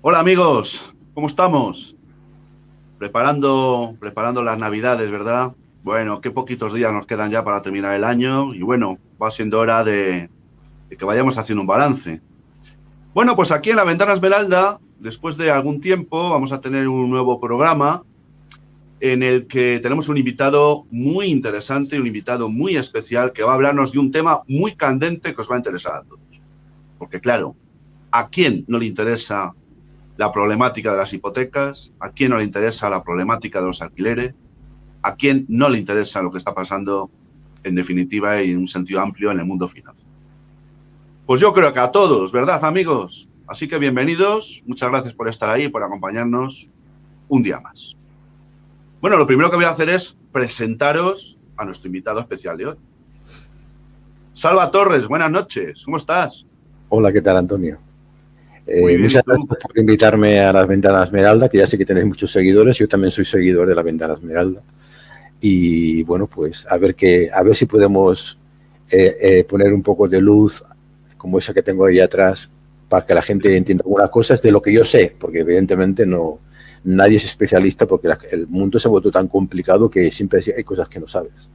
Hola amigos, ¿cómo estamos? Preparando las Navidades, ¿verdad? Bueno, qué poquitos días nos quedan ya para terminar el año y bueno, va siendo hora de que vayamos haciendo un balance. Bueno, pues aquí en La Ventana Esmeralda, después de algún tiempo, vamos a tener un nuevo programa en el que tenemos un invitado muy interesante, un invitado muy especial que va a hablarnos de un tema muy candente que os va a interesar a todos. Porque claro, ¿a quién no le interesa la problemática de las hipotecas? ¿A quién no le interesa la problemática de los alquileres? ¿A quién no le interesa lo que está pasando, en definitiva y en un sentido amplio, en el mundo financiero? Pues yo creo que a todos, ¿verdad, amigos? Así que bienvenidos, muchas gracias por estar ahí y por acompañarnos un día más. Bueno, lo primero que voy a hacer es presentaros a nuestro invitado especial de hoy. Salva Torres, buenas noches, ¿cómo estás? Hola, ¿qué tal, Antonio? Muy bien, ¿y Muchas tú? gracias por invitarme a las Ventanas Esmeralda, que ya sé que tenéis muchos seguidores. Yo también soy seguidor de la Ventana Esmeralda. Y bueno, pues a ver si podemos poner un poco de luz, como esa que tengo ahí atrás, para que la gente entienda algunas cosas de lo que yo sé, porque evidentemente nadie es especialista, porque el mundo se ha vuelto tan complicado que siempre hay cosas que no sabes.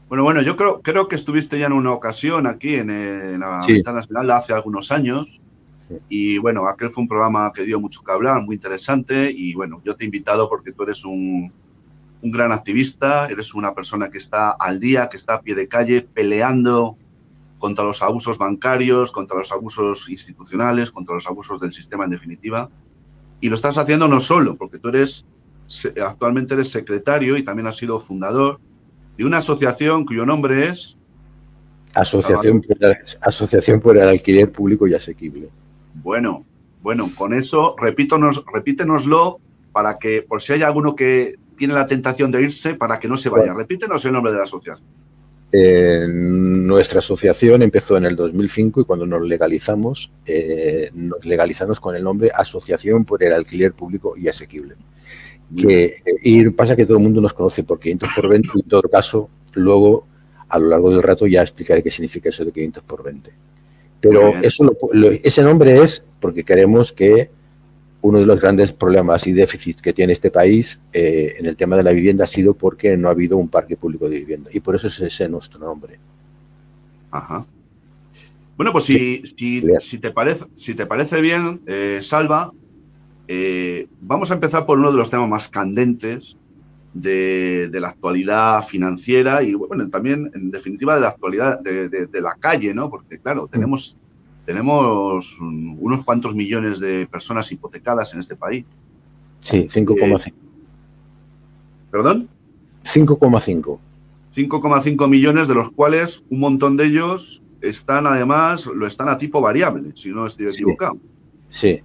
Bueno, yo creo que estuviste ya en una ocasión aquí en la Sí, Ventana Esmeralda hace algunos años. sí. Y bueno, aquel fue un programa que dio mucho que hablar, muy interesante. Y bueno, yo te he invitado porque tú eres un gran activista, eres una persona que está al día, que está a pie de calle peleando contra los abusos bancarios, contra los abusos institucionales, contra los abusos del sistema en definitiva. Y lo estás haciendo no solo, porque tú actualmente eres secretario y también has sido fundador de una asociación cuyo nombre es Asociación, Salvador. Asociación por el Alquiler Público y Asequible. Bueno, con eso repítenoslo para que, por si hay alguno que tiene la tentación de irse, para que no se vaya. Bueno, Repítenos el nombre de la asociación. nuestra asociación empezó en el 2005 y cuando nos legalizamos con el nombre Asociación por el Alquiler Público y Asequible. Y pasa que todo el mundo nos conoce por 500 por 20 y en todo caso, luego, a lo largo del rato, ya explicaré qué significa eso de 500 por 20. Muy Pero bien. ese nombre es porque queremos que uno de los grandes problemas y déficits que tiene este país en el tema de la vivienda ha sido porque no ha habido un parque público de vivienda. Y por eso es ese nuestro nombre. Ajá. Bueno, pues si te parece bien, Salva, vamos a empezar por uno de los temas más candentes de la actualidad financiera y, bueno, también, en definitiva, de la actualidad de la calle, ¿no? Porque, claro, tenemos unos cuantos millones de personas hipotecadas en este país. Sí, 5,5. ¿Perdón? 5,5. 5,5 millones, de los cuales un montón de ellos están, además, lo están a tipo variable, si no estoy Sí, equivocado. sí.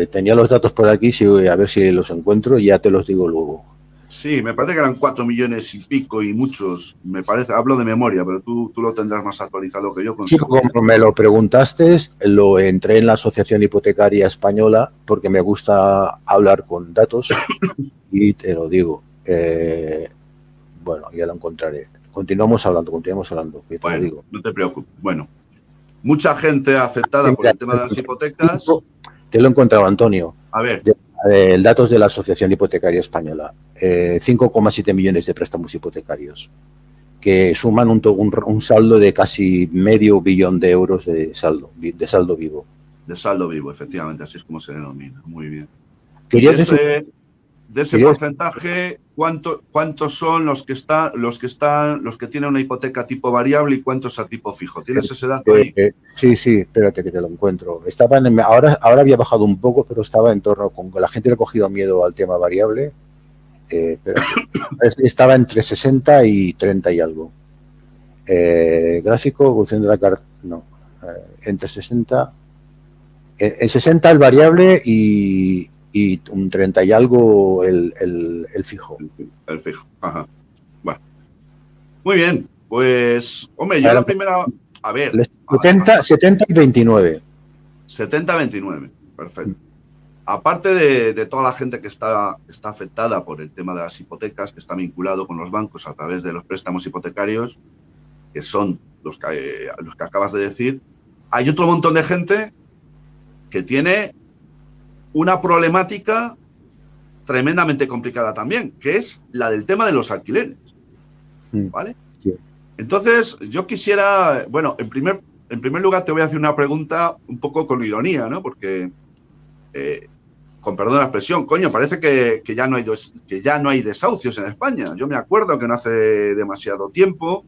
Tenía los datos por aquí, a ver si los encuentro, ya te los digo luego. Sí, me parece que eran 4 millones y pico y muchos, me parece, hablo de memoria, pero tú lo tendrás más actualizado que yo con Sí, seguridad. como me lo preguntaste, lo entré en la Asociación Hipotecaria Española porque me gusta hablar con datos y te lo digo. Bueno, ya lo encontraré. Continuamos hablando, que te lo Bueno, digo. no te preocupes. Bueno, mucha gente afectada por el tema de las hipotecas. Te lo he encontrado, Antonio. A ver, Datos de la Asociación Hipotecaria Española. 5,7 millones de préstamos hipotecarios, que suman un saldo de casi medio billón de euros de saldo vivo. de saldo vivo, efectivamente, así es como se denomina. Muy bien. Y Quería decir, de ese porcentaje, ¿cuántos son los que tienen una hipoteca tipo variable y cuántos a tipo fijo? ¿Tienes ese dato ahí? sí, espérate que te lo encuentro. Ahora había bajado un poco, pero estaba en torno, con la gente le ha cogido miedo al tema variable. Espérate. Estaba entre 60 y 30 y algo. Gráfico, evolución de la carta, no. Entre 60. En 60 el variable y un 30 y algo el fijo. El fijo, ajá. Bueno, muy bien. Pues, hombre, yo la primera... A ver. 70 y 29. 70-29, perfecto. Aparte de toda la gente que está afectada por el tema de las hipotecas, que está vinculado con los bancos a través de los préstamos hipotecarios, que son los que acabas de decir, hay otro montón de gente que tiene una problemática tremendamente complicada también, que es la del tema de los alquileres, ¿vale? Sí. Entonces, yo quisiera, bueno, en primer lugar te voy a hacer una pregunta un poco con ironía, ¿no? Porque, con perdón de la expresión, coño, parece que ya no hay desahucios en España. Yo me acuerdo que no hace demasiado tiempo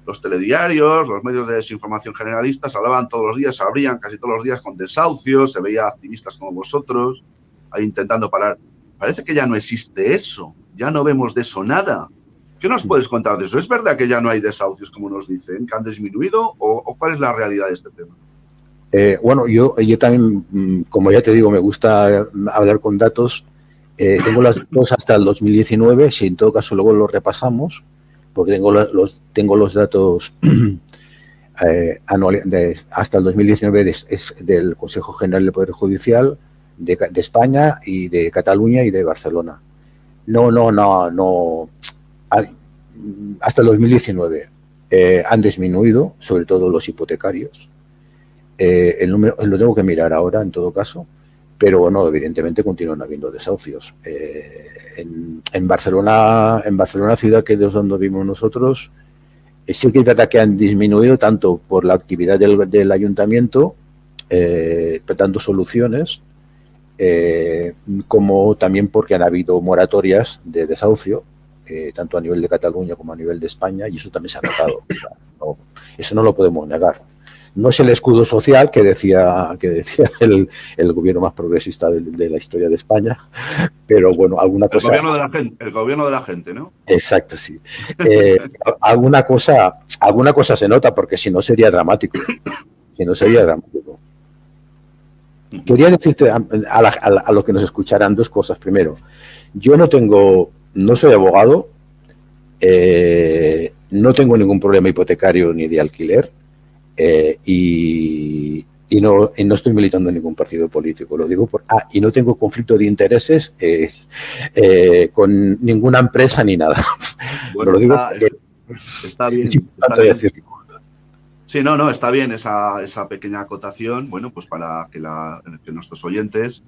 los telediarios, los medios de desinformación generalistas hablaban todos los días, se abrían casi todos los días con desahucios, se veía activistas como vosotros ahí intentando parar. Parece que ya no existe eso, ya no vemos de eso nada. ¿Qué nos puedes contar de eso? ¿Es verdad que ya no hay desahucios, como nos dicen, que han disminuido, o cuál es la realidad de este tema? Bueno, yo también, como ya te digo, me gusta hablar con datos. Tengo las datos hasta el 2019, si en todo caso luego los repasamos, porque tengo los datos anuales hasta el 2019 del Consejo General del Poder Judicial de España y de Cataluña y de Barcelona. No. Hasta el 2019 han disminuido, sobre todo los hipotecarios. El número lo tengo que mirar ahora, en todo caso, pero bueno, evidentemente continúan habiendo desahucios. En Barcelona ciudad, que es donde vivimos nosotros, sí que es verdad que han disminuido tanto por la actividad del ayuntamiento, dando soluciones, como también porque han habido moratorias de desahucio, tanto a nivel de Cataluña como a nivel de España, y eso también se ha notado. Eso no lo podemos negar. No es el escudo social que decía el gobierno más progresista de la historia de España, pero bueno, alguna cosa... El gobierno de la gente, ¿no? Exacto, sí. Alguna cosa se nota, porque si no sería dramático. Quería decirte a los que nos escucharán dos cosas. Primero, yo no soy abogado, no tengo ningún problema hipotecario ni de alquiler. Y no estoy militando en ningún partido político, lo digo y no tengo conflicto de intereses con ninguna empresa ni nada. Bueno, lo digo está bien. Está bien. Sí, no, está bien esa pequeña acotación, bueno, pues para que nuestros oyentes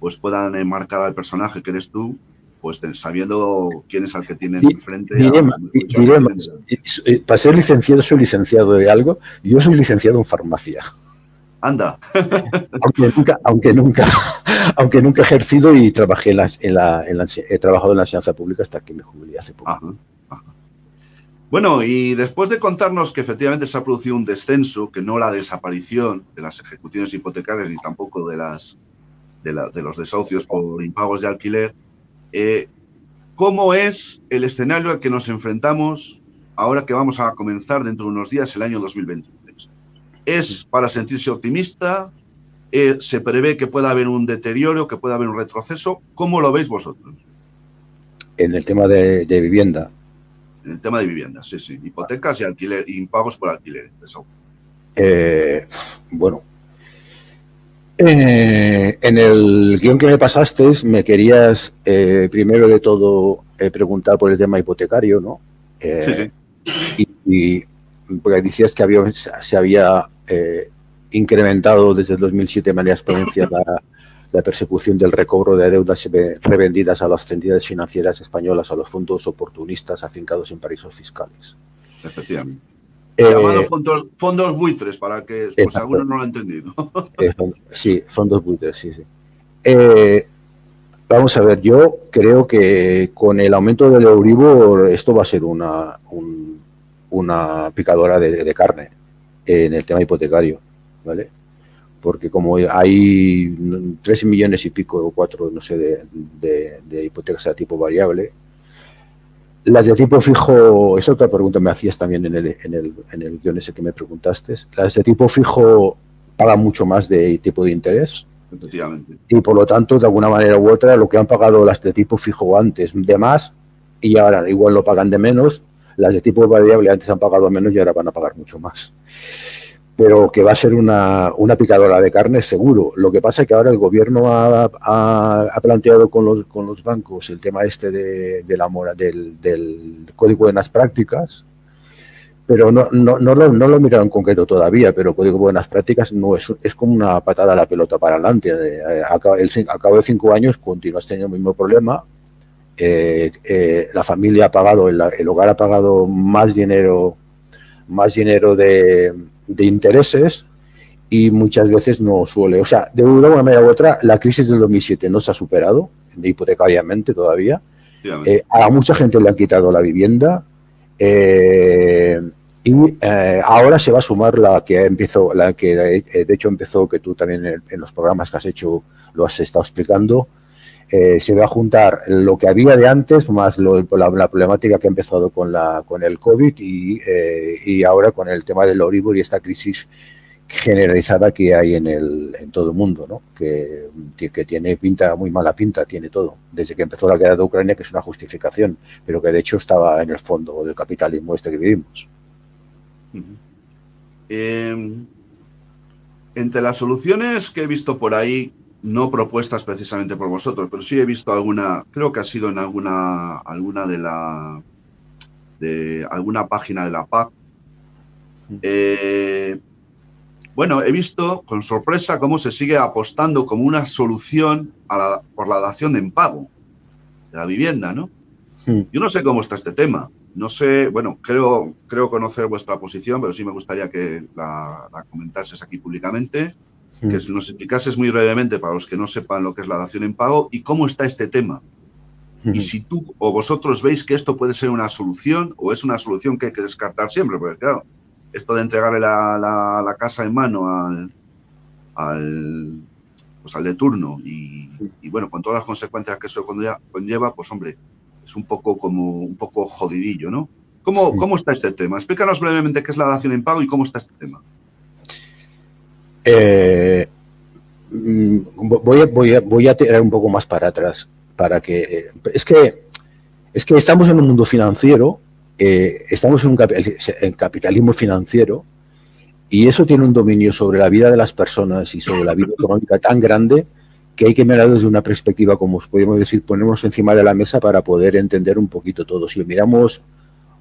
pues puedan enmarcar al personaje que eres tú, pues sabiendo quién es al que tienen enfrente. Diré más. Para ser licenciado, soy licenciado de algo. Yo soy licenciado en farmacia. Anda. aunque nunca he ejercido, y trabajé he trabajado en la enseñanza pública hasta que me jubilé hace poco. Ajá. Bueno, y después de contarnos que efectivamente se ha producido un descenso, que no la desaparición de las ejecuciones hipotecarias ni tampoco de los desahucios por impagos de alquiler, ¿cómo es el escenario al que nos enfrentamos ahora que vamos a comenzar dentro de unos días el año 2023? ¿Es para sentirse optimista? ¿Se prevé que pueda haber un deterioro, que pueda haber un retroceso? ¿Cómo lo veis vosotros? En el tema de vivienda. En el tema de vivienda, sí. Hipotecas y alquiler, impagos por alquiler. Eso. Bueno. En el guión que me pasaste, me querías primero de todo preguntar por el tema hipotecario, ¿no? Sí. Y porque decías que se había incrementado desde el 2007 de manera exponencial la persecución del recobro de deudas revendidas a las entidades financieras españolas, a los fondos oportunistas afincados en paraísos fiscales. Efectivamente. Llamados fondos buitres, para que pues, alguno no lo ha entendido. Sí, fondos buitres, sí. Vamos a ver, yo creo que con el aumento del Euribor esto va a ser una picadora de carne en el tema hipotecario, ¿vale? Porque como hay 3 millones y pico o 4, no sé, de hipotecas a tipo variable, las de tipo fijo, es otra pregunta que me hacías también en el guión ese que me preguntaste. Las de tipo fijo pagan mucho más de tipo de interés. Efectivamente. Y por lo tanto, de alguna manera u otra, lo que han pagado las de tipo fijo antes de más, y ahora igual lo pagan de menos, las de tipo variable antes han pagado menos y ahora van a pagar mucho más. Pero que va a ser una picadora de carne, seguro. Lo que pasa es que ahora el gobierno ha planteado con los bancos el tema este del Código de las Prácticas, pero no lo he mirado en concreto todavía, pero código de buenas prácticas no es como una patada a la pelota para adelante. A cabo de 5 años continúas teniendo el mismo problema. La familia ha pagado, el hogar ha pagado más dinero de intereses, y muchas veces no suele, o sea, de una manera u otra, la crisis del 2007 no se ha superado hipotecariamente todavía. A mucha gente le han quitado la vivienda, y ahora se va a sumar la que de hecho empezó, que tú también en los programas que has hecho lo has estado explicando. Se va a juntar lo que había de antes más la problemática que ha empezado con el COVID y ahora con el tema del Euribor y esta crisis generalizada que hay en todo el mundo, ¿no? Que tiene muy mala pinta, tiene todo. Desde que empezó la guerra de Ucrania, que es una justificación, pero que de hecho estaba en el fondo del capitalismo que vivimos. Entre las soluciones que he visto por ahí, no propuestas precisamente por vosotros, pero sí he visto alguna, creo que ha sido en alguna página de la PAC. Bueno, he visto con sorpresa cómo se sigue apostando como una solución por la dación en pago de la vivienda, ¿no? Yo no sé cómo está este tema. No sé, bueno, creo conocer vuestra posición, pero sí me gustaría que la comentases aquí públicamente, que nos explicases muy brevemente, para los que no sepan lo que es la dación en pago, y cómo está este tema. Y si tú o vosotros veis que esto puede ser una solución, o es una solución que hay que descartar siempre, porque claro, esto de entregarle la casa en mano al de turno y bueno, con todas las consecuencias que eso conlleva, pues hombre, es un poco jodidillo, ¿no? ¿Cómo está este tema? Explícanos brevemente qué es la dación en pago y cómo está este tema. Voy a tirar un poco más para atrás, para que es que estamos en un mundo financiero, estamos en capitalismo financiero, y eso tiene un dominio sobre la vida de las personas y sobre la vida económica tan grande que hay que mirarlo desde una perspectiva, como os podemos decir, ponernos encima de la mesa para poder entender un poquito todo. Si miramos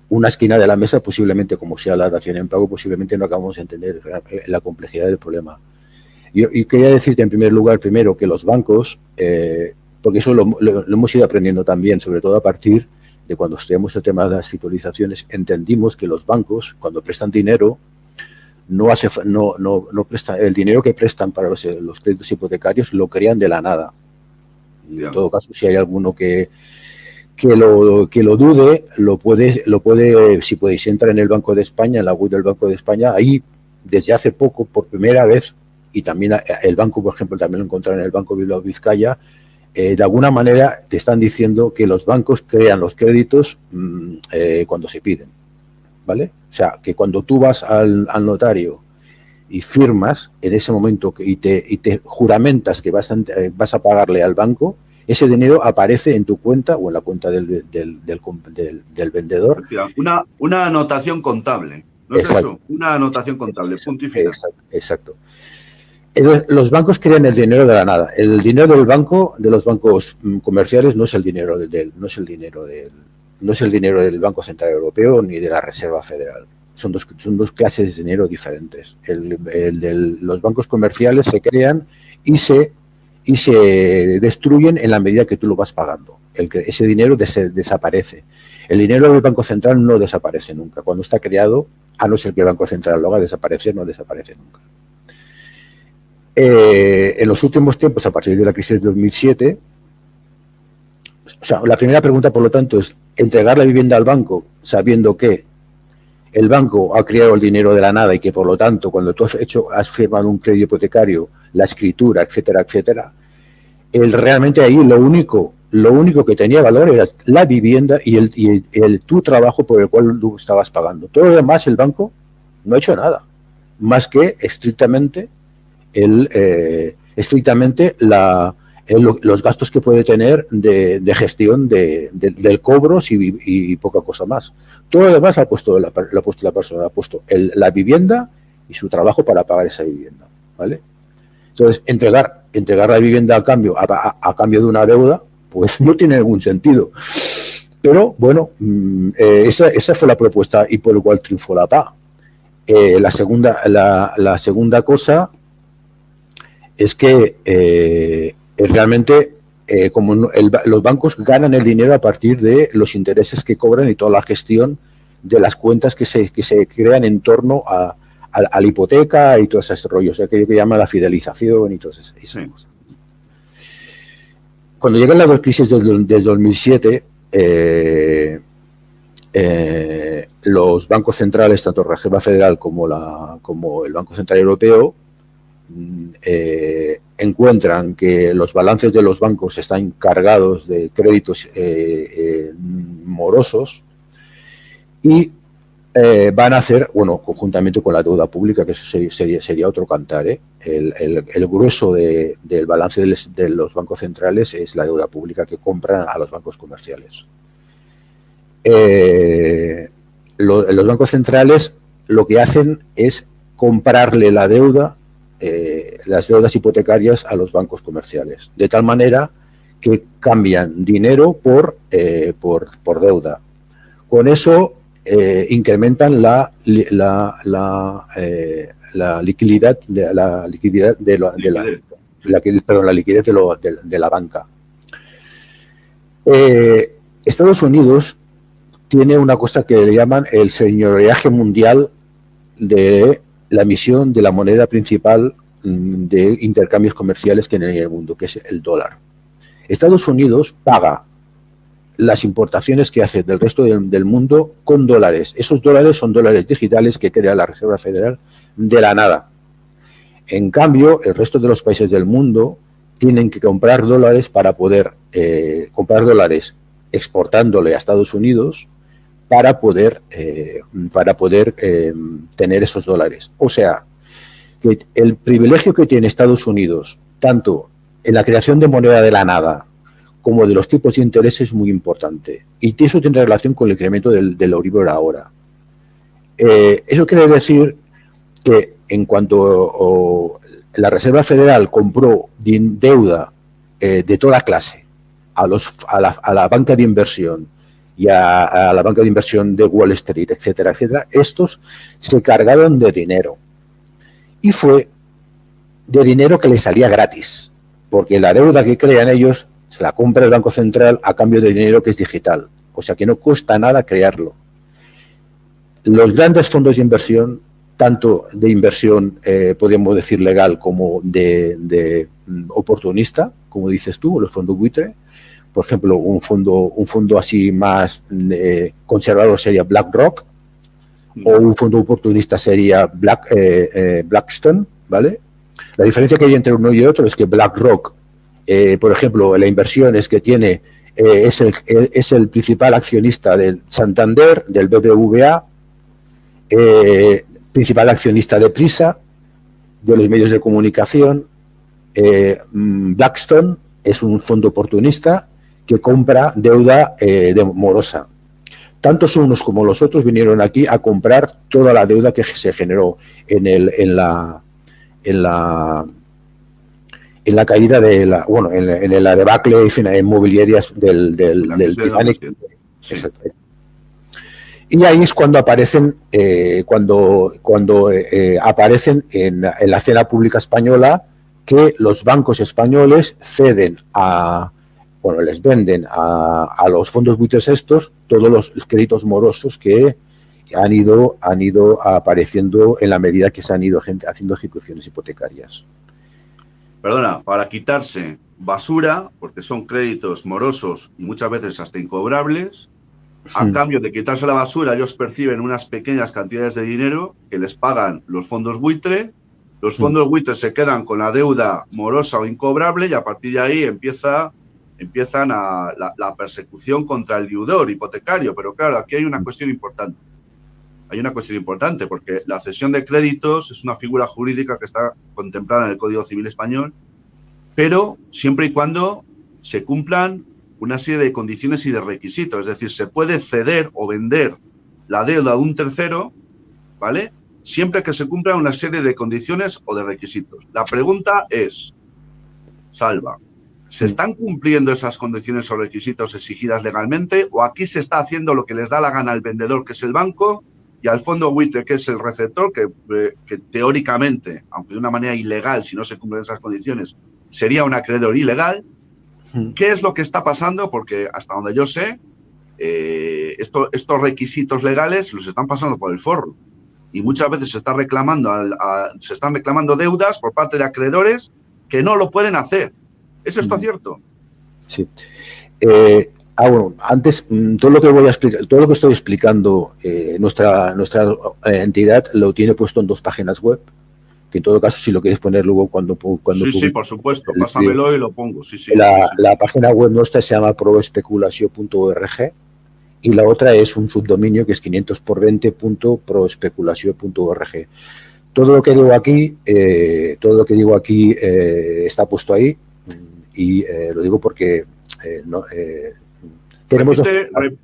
una esquina de la mesa, posiblemente, como sea la dación en pago, posiblemente no acabamos de entender la complejidad del problema. Y quería decirte en primer lugar, primero, que los bancos, porque eso lo hemos ido aprendiendo también, sobre todo a partir de cuando estudiamos el tema de las titulizaciones, entendimos que los bancos, cuando prestan dinero, no prestan, el dinero que prestan para los créditos hipotecarios lo crean de la nada. En todo caso, si hay alguno que lo dude, lo puede, si podéis entrar en el Banco de España, en la web del Banco de España, ahí desde hace poco, por primera vez, y también el banco, por ejemplo, también lo encontraron en el Banco Bilbao Vizcaya, de alguna manera te están diciendo que los bancos crean los créditos cuando se piden, ¿vale? O sea, que cuando tú vas al notario y firmas en ese momento y te juramentas que vas a pagarle al banco, ese dinero aparece en tu cuenta o en la cuenta del vendedor. Una anotación contable, ¿no es eso? Una anotación contable, punto y final. Exacto. Los bancos crean el dinero de la nada. El dinero de los bancos comerciales no es el dinero del Banco Central Europeo ni de la Reserva Federal. Son dos clases de dinero diferentes. Los bancos comerciales se crean y se destruyen en la medida que tú lo vas pagando. Ese dinero desaparece. El dinero del Banco Central no desaparece nunca. Cuando está creado, a no ser que el Banco Central lo haga desaparecer, no desaparece nunca. En los últimos tiempos, a partir de la crisis de 2007, o sea, la primera pregunta, por lo tanto, es entregar la vivienda al banco sabiendo que el banco ha creado el dinero de la nada y que, por lo tanto, cuando tú has firmado un crédito hipotecario, la escritura, etcétera, etcétera, realmente ahí lo único que tenía valor era la vivienda y tu trabajo por el cual tú estabas pagando. Todo lo demás, el banco no ha hecho nada, más que estrictamente los gastos que puede tener de gestión del cobro y poca cosa más. Todo lo demás lo ha puesto la persona, ha puesto la vivienda y su trabajo para pagar esa vivienda, ¿vale? Entonces, entregar la vivienda a cambio de una deuda, pues no tiene ningún sentido. Pero bueno, esa fue la propuesta y por lo cual triunfó la PA. La segunda cosa es que realmente como los bancos ganan el dinero a partir de los intereses que cobran y toda la gestión de las cuentas que se crean en torno a la hipoteca y todos esos rollos, aquello que llama la fidelización y todas esas cosas. Cuando llega la crisis del 2007, los bancos centrales, tanto la Reserva Federal como el Banco Central Europeo, encuentran que los balances de los bancos están cargados de créditos morosos y van a hacer, bueno, conjuntamente con la deuda pública, que eso sería otro cantar, el grueso del balance de los bancos centrales es la deuda pública que compran a los bancos comerciales. Los bancos centrales lo que hacen es comprarle la deuda, las deudas hipotecarias a los bancos comerciales, de tal manera que cambian dinero por deuda. Con eso incrementan la liquidez de la banca. Estados Unidos tiene una cosa que le llaman el señoreaje mundial de la emisión de la moneda principal de intercambios comerciales que hay en el mundo, que es el dólar. Estados Unidos paga las importaciones que hace del resto del mundo con dólares. Esos dólares son dólares digitales que crea la Reserva Federal de la nada. En cambio, el resto de los países del mundo tienen que comprar dólares para poder comprar dólares exportándole a Estados Unidos para poder tener esos dólares. O sea, que el privilegio que tiene Estados Unidos, tanto en la creación de moneda de la nada, como de los tipos de interés, es muy importante. Y eso tiene relación con el incremento del Euribor ahora. Eso quiere decir que en cuanto la Reserva Federal compró deuda de toda clase a la banca de inversión y a la banca de inversión de Wall Street, etcétera, etcétera, estos se cargaron de dinero. Y fue de dinero que les salía gratis, porque la deuda que crean ellos se la compra el Banco Central a cambio de dinero que es digital, o sea que no cuesta nada crearlo. Los grandes fondos de inversión, tanto de inversión, podríamos decir legal, como de oportunista, como dices tú, los fondos buitre. Por ejemplo, un fondo así más conservador sería BlackRock, o un fondo oportunista sería Blackstone, ¿vale? La diferencia que hay entre uno y otro es que BlackRock, por ejemplo, la inversión es que tiene, es el principal accionista del Santander, del BBVA, principal accionista de Prisa, de los medios de comunicación. Blackstone es un fondo oportunista que compra deuda morosa. Tantos unos como los otros vinieron aquí a comprar toda la deuda que se generó en la caída de en la debacle inmobiliarias del Titanic. Sí. Y ahí es cuando aparecen aparecen en la escena pública española que los bancos españoles ceden les venden a los fondos buitres estos todos los créditos morosos que han ido apareciendo en la medida que se han ido haciendo ejecuciones hipotecarias. Perdona, para quitarse basura, porque son créditos morosos y muchas veces hasta incobrables, a cambio de quitarse la basura, ellos perciben unas pequeñas cantidades de dinero que les pagan los fondos buitre. Los fondos buitre se quedan con la deuda morosa o incobrable y a partir de ahí empiezan la persecución contra el deudor hipotecario. Pero claro, aquí hay una cuestión importante. Hay una cuestión importante porque la cesión de créditos es una figura jurídica que está contemplada en el Código Civil Español, pero siempre y cuando se cumplan una serie de condiciones y de requisitos. Es decir, se puede ceder o vender la deuda de un tercero, ¿vale?, siempre que se cumplan una serie de condiciones o de requisitos. La pregunta es, Salva, ¿Se están cumpliendo esas condiciones o requisitos exigidas legalmente o aquí se está haciendo lo que les da la gana al vendedor, que es el banco, y al fondo buitre, que es el receptor, que teóricamente, aunque de una manera ilegal, si no se cumplen esas condiciones, sería un acreedor ilegal? ¿Qué es lo que está pasando? Porque hasta donde yo sé, estos requisitos legales los están pasando por el forro. Y muchas veces se están reclamando deudas por parte de acreedores que no lo pueden hacer. ¿Es esto cierto? Sí. Bueno, antes, todo lo que voy a explicar, todo lo que estoy explicando, nuestra entidad lo tiene puesto en 2 páginas web, que en todo caso, si lo quieres poner luego cuando sí, por supuesto, pásamelo y lo pongo. Sí. La página web nuestra se llama proespeculació.org y la otra es un subdominio que es 500x20.proespeculació.org. Todo lo que digo aquí está puesto ahí. Y lo digo porque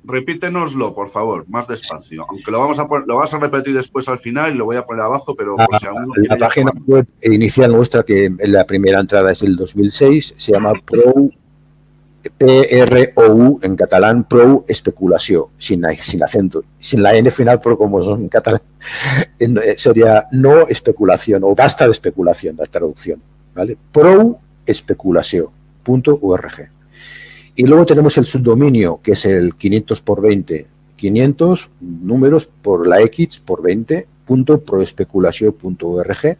repítenoslo, por favor, más despacio. Aunque lo vas a repetir después al final y lo voy a poner abajo, pero por si alguno la página web inicial nuestra, que la primera entrada es del 2006, se llama PROU en catalán, Prou Especulació, sin acento, sin la N final, pero como son en catalán, sería no especulación o basta de especulación, la traducción, ¿vale? Prou Especulació.org. Y luego tenemos el subdominio, que es el 500x20, 500 números por la X por 20.proespeculació.org,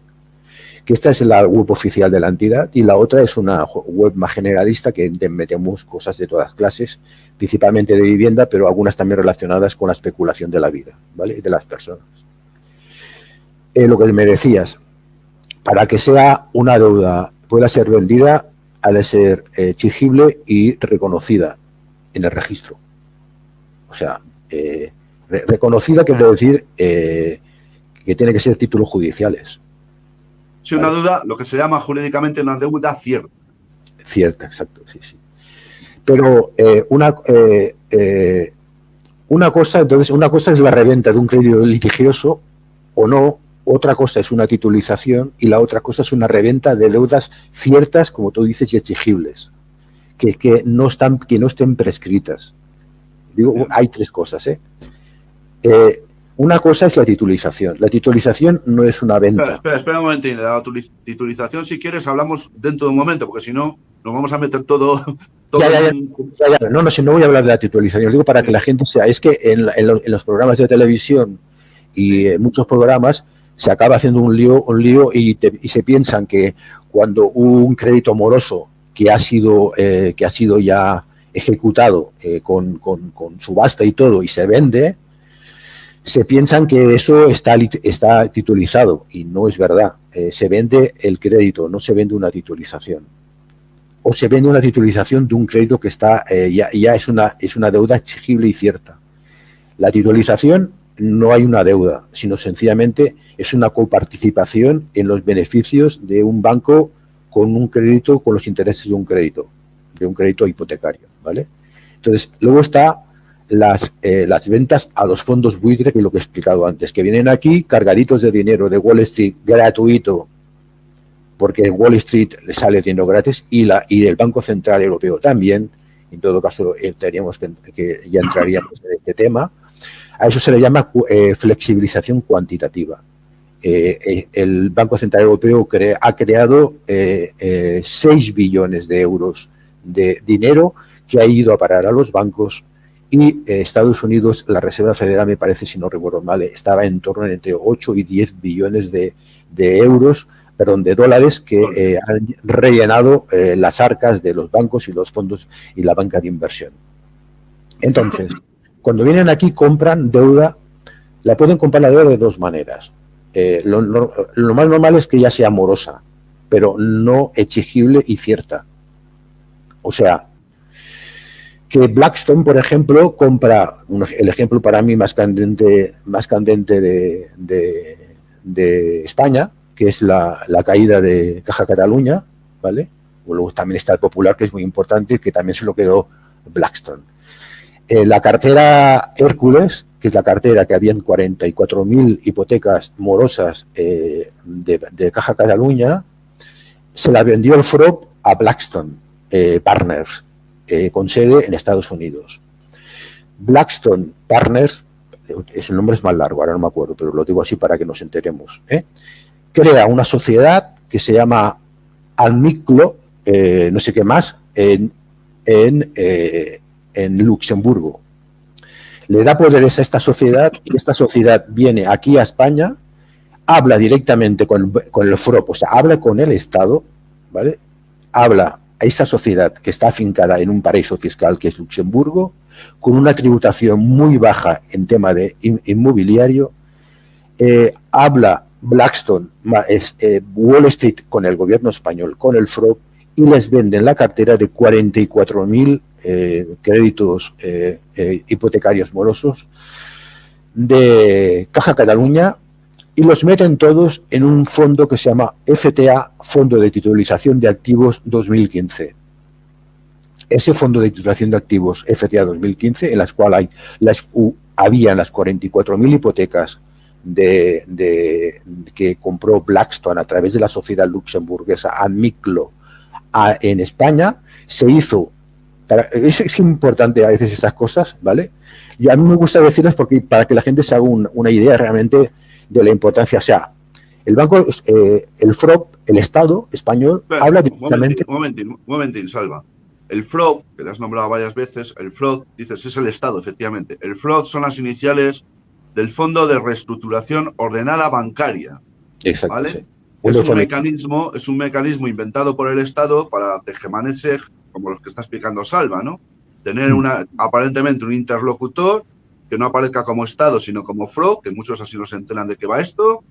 que esta es la web oficial de la entidad, y la otra es una web más generalista que metemos cosas de todas clases, principalmente de vivienda, pero algunas también relacionadas con la especulación de la vida, ¿vale? De las personas. Lo que me decías, para que sea una deuda pueda ser vendida, ha de ser exigible y reconocida en el registro. O sea, reconocida quiere decir que tiene que ser títulos judiciales. Sí, una deuda, lo que se llama jurídicamente una deuda cierta. Cierta, exacto, sí. Pero una cosa es la reventa de un crédito litigioso o no. Otra cosa es una titulización y la otra cosa es una reventa de deudas ciertas, como tú dices, y exigibles, que no estén prescritas. Digo, hay 3 cosas. Una cosa es la titulización. La titulización no es una venta. Espera un momentín. De la titulización, si quieres, hablamos dentro de un momento, porque si no, nos vamos a meter todo. Ya. No, si no voy a hablar de la titulización. Digo para que la gente sea. Es que en los programas de televisión y en muchos programas se acaba haciendo un lío y se piensan que cuando un crédito moroso que ha sido ya ejecutado con subasta y todo y se vende, se piensan que eso está titulizado y no es verdad. Se vende el crédito, no se vende una titulización. O se vende una titulización de un crédito que está ya es una deuda exigible y cierta. La titulización no hay una deuda, sino sencillamente es una coparticipación en los beneficios de un banco con un crédito, con los intereses de un crédito hipotecario, ¿vale? Entonces, luego está las ventas a los fondos buitre, que es lo que he explicado antes, que vienen aquí cargaditos de dinero de Wall Street gratuito, porque en Wall Street le sale dinero gratis y el Banco Central Europeo también. En todo caso, tendríamos que ya entraríamos en este tema. A eso se le llama flexibilización cuantitativa. El Banco Central Europeo ha creado 6 billones de euros de dinero que ha ido a parar a los bancos y Estados Unidos, la Reserva Federal, me parece, si no recuerdo mal, estaba en torno entre 8 y 10 billones de dólares que han rellenado las arcas de los bancos y los fondos y la banca de inversión. Entonces, cuando vienen aquí, compran deuda, la pueden comprar la deuda de 2 maneras. Lo más normal es que ya sea morosa, pero no exigible y cierta. O sea, que Blackstone, por ejemplo, compra, el ejemplo para mí más candente de España, que es la caída de Caja Cataluña, ¿vale? Luego también está el Popular, que es muy importante, que también se lo quedó Blackstone. La cartera Hércules, que es la cartera que habían 44.000 hipotecas morosas de Caja Cataluña, se la vendió el FROB a Blackstone Partners, con sede en Estados Unidos. Blackstone Partners, el nombre es más largo, ahora no me acuerdo, pero lo digo así para que nos enteremos, crea una sociedad que se llama Almiclo, no sé qué más, en Luxemburgo. Le da poderes a esta sociedad y esta sociedad viene aquí a España, habla directamente con el FROP, o sea, habla con el Estado, ¿vale? Habla a esta sociedad que está afincada en un paraíso fiscal que es Luxemburgo, con una tributación muy baja en tema de inmobiliario, habla Blackstone, Wall Street con el gobierno español, con el FROP, y les venden la cartera de 44.000 créditos hipotecarios morosos de Caja Cataluña, y los meten todos en un fondo que se llama FTA, Fondo de Titulización de Activos 2015. Ese fondo de titulación de activos FTA 2015, en las cuales habían las 44.000 hipotecas que compró Blackstone a través de la sociedad luxemburguesa Almiclo en España, se hizo. Es importante a veces esas cosas, ¿vale? Y a mí me gusta decirles porque para que la gente se haga una idea realmente de la importancia. O sea, el banco, el FROP, el Estado español, habla directamente. Un momentín, Salva. El FROP, que le has nombrado varias veces, el FROP, dices, es el Estado, efectivamente. El FROP son las iniciales del Fondo de Reestructuración Ordenada Bancaria. Exacto, ¿vale? Sí. Es un mecanismo inventado por el Estado para tejemanejes como los que está explicando Salva, ¿no? Tener aparentemente un interlocutor que no aparezca como Estado, sino como FROP, que muchos así no se enteran de qué va esto,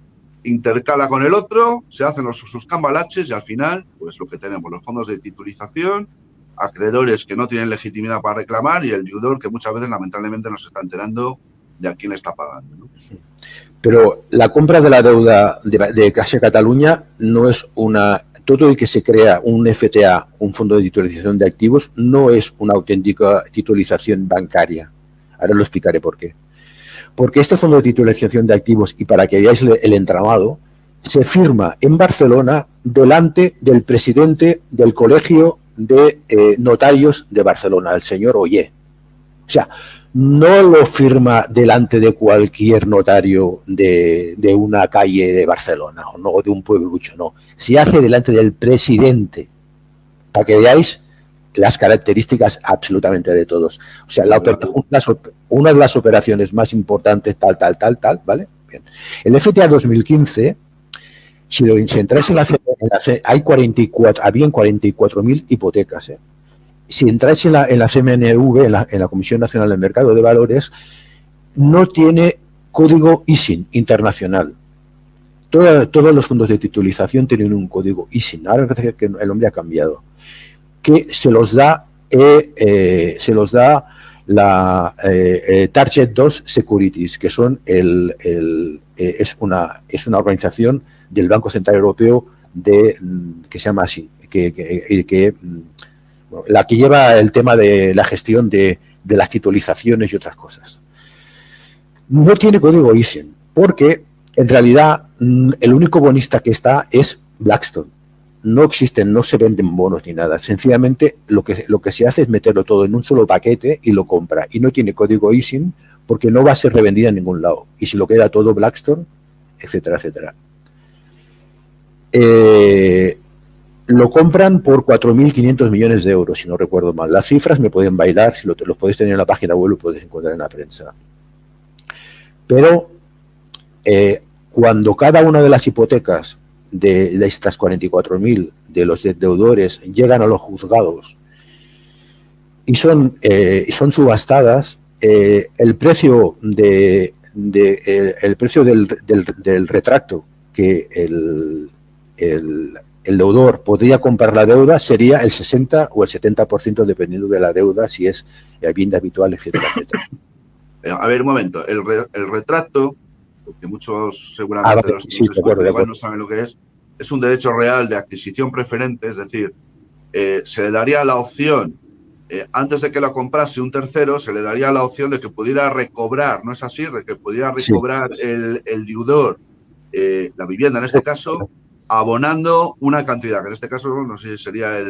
intercala con el otro, se hacen sus cambalaches y al final, pues lo que tenemos, los fondos de titulización, acreedores que no tienen legitimidad para reclamar y el deudor que muchas veces lamentablemente no se está enterando de a quién le está pagando, ¿no? Pero la compra de la deuda de Caixa Cataluña no es todo el que se crea un FTA, un fondo de titulización de activos, no es una auténtica titulización bancaria. Ahora lo explicaré por qué. Porque este fondo de titulización de activos, y para que veáis el entramado, se firma en Barcelona delante del presidente del Colegio de Notarios de Barcelona, el señor Ollé. O sea, no lo firma delante de cualquier notario de una calle de Barcelona o no de un pueblucho, no. Se hace delante del presidente, para que veáis las características absolutamente de todos. O sea, una de las operaciones más importantes, tal, ¿vale? Bien. El FTA 2015, si entráis en la habían 44.000 hipotecas, Si entráis en la CMNV, en la Comisión Nacional del Mercado de Valores, no tiene código ISIN internacional. Todos los fondos de titulización tienen un código ISIN. Ahora parece que el nombre ha cambiado. Que se los da la Target 2 Securities, que son es una organización del Banco Central Europeo que se llama así, la que lleva el tema de la gestión de las titulizaciones y otras cosas. No tiene código ISIN, porque en realidad el único bonista que está es Blackstone. No existen, no se venden bonos ni nada. Sencillamente lo que se hace es meterlo todo en un solo paquete y lo compra. Y no tiene código ISIN porque no va a ser revendida en ningún lado. Y si lo queda todo Blackstone, etcétera, etcétera. Lo compran por 4.500 millones de euros, si no recuerdo mal. Las cifras me pueden bailar, si los podéis tener en la página web, lo podéis encontrar en la prensa. Pero cuando cada una de las hipotecas de estas 44.000 de los deudores llegan a los juzgados y son subastadas, el precio del retracto que el deudor podría comprar la deuda sería el 60 o el 70% dependiendo de la deuda, si es vivienda habitual, etcétera, etcétera. A ver, un momento. El retracto, porque muchos seguramente los que nos escuchan no saben lo que es un derecho real de adquisición preferente, es decir, se le daría la opción, antes de que la comprase un tercero, se le daría la opción de que pudiera recobrar, ¿no es así? Que pudiera recobrar el deudor, la vivienda en este caso, abonando una cantidad, que en este caso no sé si sería el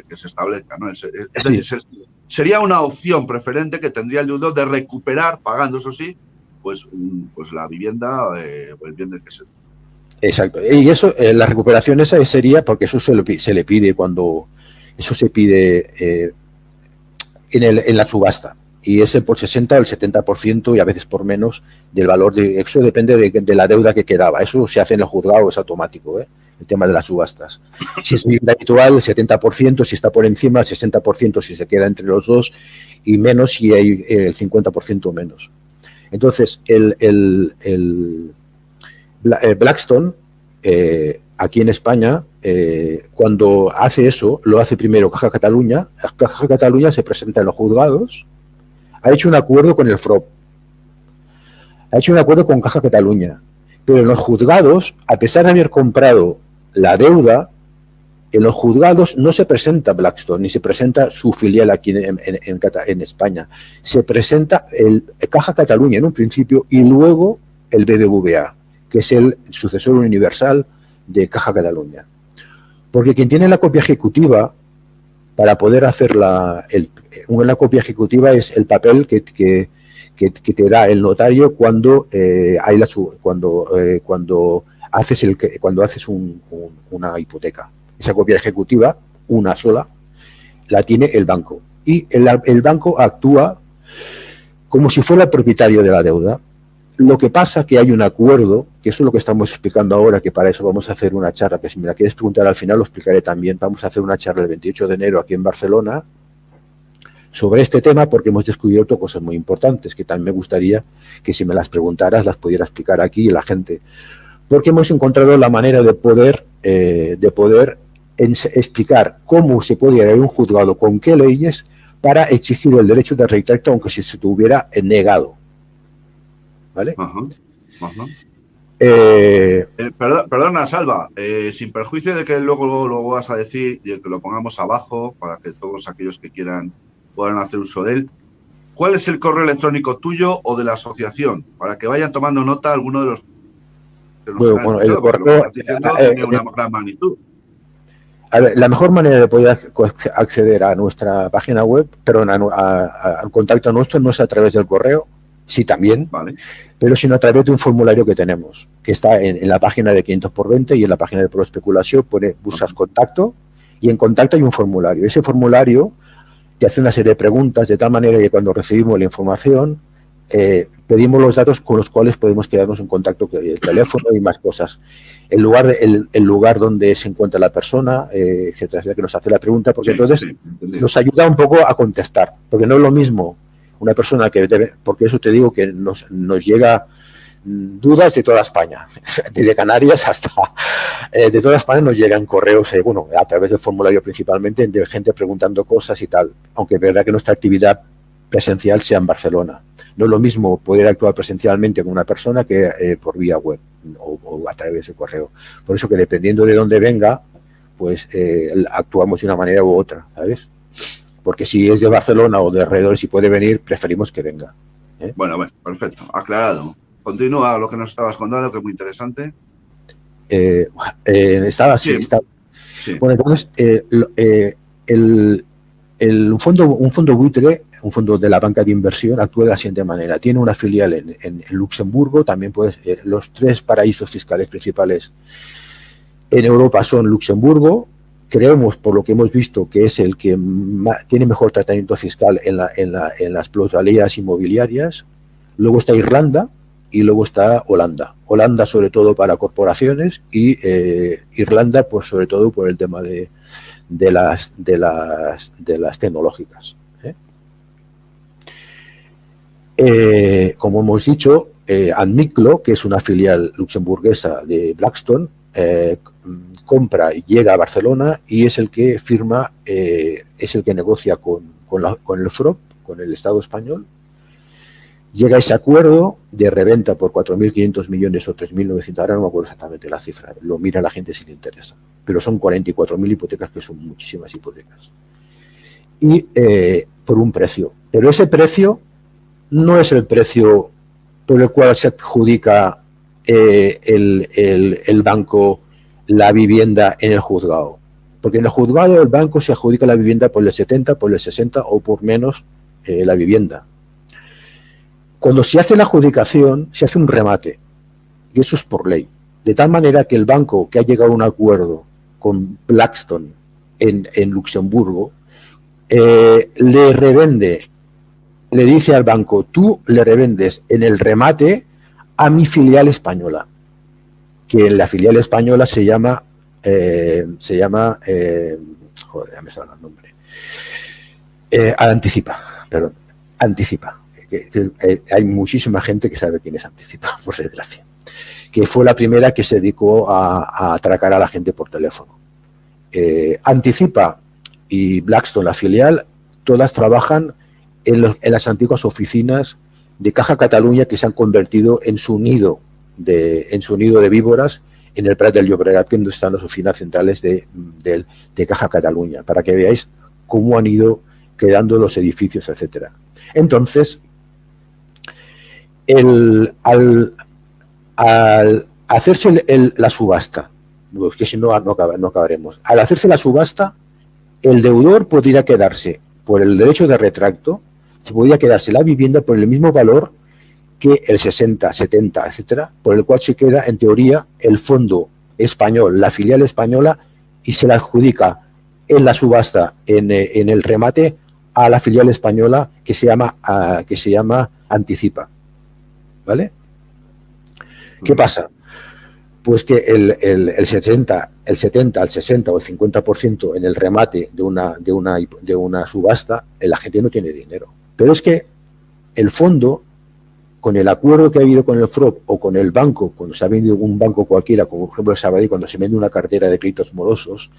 que se establezca, ¿no? Es decir, sería una opción preferente que tendría el deudor de recuperar, pagando eso sí, pues la vivienda o el bien del que se... Exacto. Y eso, la recuperación esa sería, porque eso se le pide cuando... Eso se pide en la subasta. Y es por 60 o el 70% y a veces por menos del valor de... Eso depende de la deuda que quedaba. Eso se hace en el juzgado, es automático, el tema de las subastas. Si es vivienda habitual, el 70%, si está por encima, el 60% si se queda entre los dos, y menos si hay el 50% menos. Entonces, Blackstone, aquí en España, cuando hace eso, lo hace primero Caja Cataluña. Caja Cataluña se presenta en los juzgados, ha hecho un acuerdo con el FROB, ha hecho un acuerdo con Caja Cataluña, pero en los juzgados, a pesar de haber comprado la deuda, en los juzgados no se presenta Blackstone, ni se presenta su filial aquí en España. Se presenta el Caja Cataluña en un principio y luego el BBVA, que es el sucesor universal de Caja Cataluña. Porque quien tiene la copia ejecutiva, para poder hacer la copia ejecutiva es el papel que te da el notario cuando haces una hipoteca. Esa copia ejecutiva, una sola, la tiene el banco. Y el banco actúa como si fuera el propietario de la deuda. Lo que pasa es que hay un acuerdo, que eso es lo que estamos explicando ahora, que para eso vamos a hacer una charla, que si me la quieres preguntar al final lo explicaré también. Vamos a hacer una charla el 28 de enero aquí en Barcelona sobre este tema, porque hemos descubierto cosas muy importantes que también me gustaría que si me las preguntaras las pudiera explicar aquí la gente. Porque hemos encontrado la manera de poder explicar cómo se puede ir a un juzgado, con qué leyes, para exigir el derecho de retracto, aunque si se tuviera negado. ¿Vale? Perdona, Salva, sin perjuicio de que luego lo vas a decir y que lo pongamos abajo para que todos aquellos que quieran puedan hacer uso de él. ¿Cuál es el correo electrónico tuyo o de la asociación? Para que vayan tomando nota algunos de los que nos han escuchado, porque lo que estás diciendo tiene una gran magnitud. A ver, la mejor manera de poder acceder a nuestra página web, perdón, al contacto nuestro, no es a través del correo. Sí, también, vale, pero sino a través de un formulario que tenemos, que está en la página de 500x20 y en la página de Proespeculación, buscas contacto y en contacto hay un formulario. Ese formulario te hace una serie de preguntas de tal manera que cuando recibimos la información pedimos los datos con los cuales podemos quedarnos en contacto, el teléfono y más cosas. El lugar donde se encuentra la persona, etcétera, que nos hace la pregunta, porque entonces nos ayuda un poco a contestar, porque no es lo mismo una persona que debe, porque eso te digo que nos llega dudas de toda España, desde Canarias hasta de toda España nos llegan correos, a través del formulario principalmente, de gente preguntando cosas y tal, aunque es verdad que nuestra actividad presencial sea en Barcelona. No es lo mismo poder actuar presencialmente con una persona que por vía web o a través de correo. Por eso que dependiendo de dónde venga, pues actuamos de una manera u otra, ¿sabes? Porque si es de Barcelona o de alrededor, si puede venir, preferimos que venga. Bueno, perfecto, aclarado. Continúa lo que nos estabas contando, que es muy interesante. Estaba así. Sí. Bueno, entonces, un fondo buitre, un fondo de la banca de inversión, actúa de la siguiente manera. Tiene una filial en Luxemburgo, también los 3 paraísos fiscales principales en Europa son Luxemburgo. Creemos, por lo que hemos visto, que es el que tiene mejor tratamiento fiscal en las plusvalías inmobiliarias. Luego está Irlanda y luego está Holanda. Holanda sobre todo para corporaciones y Irlanda pues sobre todo por el tema de las tecnológicas. Como hemos dicho, Admiclo, que es una filial luxemburguesa de Blackstone, compra y llega a Barcelona y es el que firma, es el que negocia con el FROB, con el Estado español. Llega a ese acuerdo de reventa por 4.500 millones o 3.900, ahora no me acuerdo exactamente la cifra, lo mira la gente si le interesa, pero son 44.000 hipotecas, que son muchísimas hipotecas. Y por un precio, pero ese precio no es el precio por el cual se adjudica el banco la vivienda en el juzgado. Porque en el juzgado el banco se adjudica la vivienda por el 70, por el 60 o por menos la vivienda. Cuando se hace la adjudicación, se hace un remate. Y eso es por ley. De tal manera que el banco que ha llegado a un acuerdo con Blackstone en Luxemburgo, le revende, le dice al banco, tú le revendes en el remate a mi filial española, que en la filial española se llama, joder, ya me sale el nombre, Anticipa, perdón, Anticipa. Hay muchísima gente que sabe quién es Anticipa, por desgracia, que fue la primera que se dedicó a atracar a la gente por teléfono. Anticipa y Blackstone, la filial, todas trabajan en las antiguas oficinas de Caja Catalunya, que se han convertido en su nido de víboras en el Prat del Llobregat, donde están las oficinas centrales de Caja Catalunya, para que veáis cómo han ido quedando los edificios, etcétera. Entonces, al hacerse la subasta, que si no acabaremos, al hacerse la subasta, el deudor podría quedarse por el derecho de retracto, se podría quedarse la vivienda por el mismo valor que el 60, 70, etcétera, por el cual se queda, en teoría, el fondo español, la filial española, y se la adjudica en la subasta, en el remate, a la filial española que se llama Anticipa. ¿Vale? ¿Qué pasa? Pues que el 70, el 60 o el 50% en el remate de una subasta, la gente no tiene dinero. Pero es que el fondo, con el acuerdo que ha habido con el FROB o con el banco, cuando se ha vendido un banco cualquiera, como por ejemplo el Sabadell, cuando se vende una cartera de créditos morosos,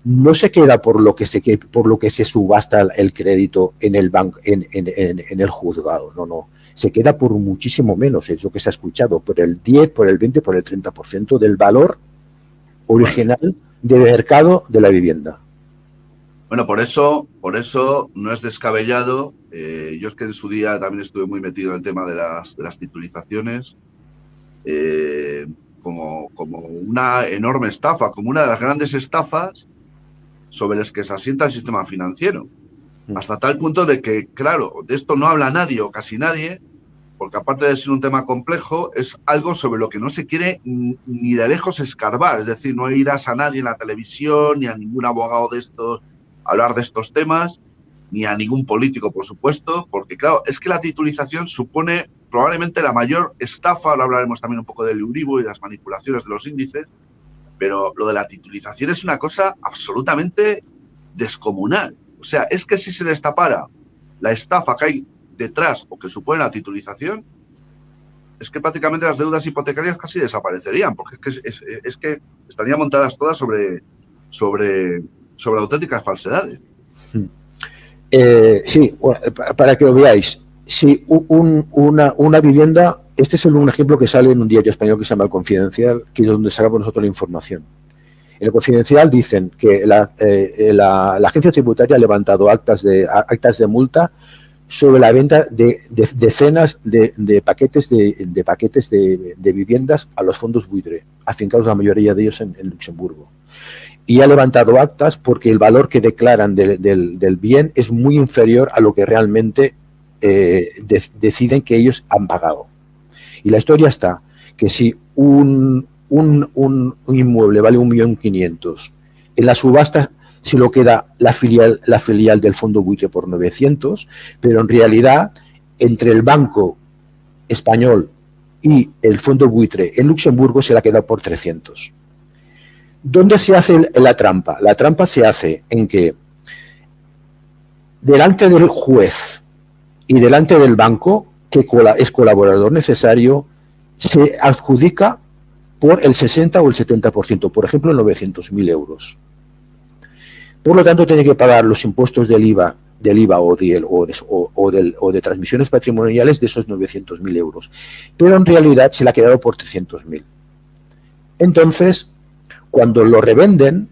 no se queda por lo que se subasta el crédito en el banco, en el juzgado, no. Se queda por muchísimo menos, es lo que se ha escuchado, por el 10, por el 20, por el 30% del valor original de mercado de la vivienda. Bueno, por eso no es descabellado. Yo es que en su día también estuve muy metido en el tema de las titulizaciones, como una enorme estafa, como una de las grandes estafas sobre las que se asienta el sistema financiero. Hasta tal punto de que, claro, de esto no habla nadie o casi nadie, porque aparte de ser un tema complejo, es algo sobre lo que no se quiere ni de lejos escarbar. Es decir, no irás a nadie en la televisión, ni a ningún abogado de estos a hablar de estos temas, ni a ningún político, por supuesto, porque, claro, es que la titulización supone probablemente la mayor estafa. Ahora hablaremos también un poco del Euribor y las manipulaciones de los índices, pero lo de la titulización es una cosa absolutamente descomunal. O sea, es que si se destapara la estafa que hay detrás o que supone la titulización, es que prácticamente las deudas hipotecarias casi desaparecerían, porque es que estarían montadas todas sobre auténticas falsedades. Sí, para que lo veáis, si una vivienda, este es un ejemplo que sale en un diario español que se llama El Confidencial, que es donde sacamos nosotros la información. En El Confidencial dicen que la agencia tributaria ha levantado actas de multa sobre la venta de decenas de paquetes de viviendas a los fondos buitre, afincados la mayoría de ellos en Luxemburgo. Y ha levantado actas porque el valor que declaran del bien es muy inferior a lo que realmente deciden que ellos han pagado. Y la historia está que si un inmueble vale 1.500.000, en la subasta se lo queda la filial del fondo buitre por 900, pero en realidad entre el banco español y el fondo buitre en Luxemburgo se la queda por 300. ¿Dónde se hace la trampa? La trampa se hace en que delante del juez y delante del banco, que es colaborador necesario, se adjudica por el 60 o el 70%, por ejemplo, 900.000 euros. Por lo tanto, tiene que pagar los impuestos del IVA o de transmisiones patrimoniales de esos 900.000 euros. Pero en realidad se le ha quedado por 300.000. Entonces, cuando lo revenden,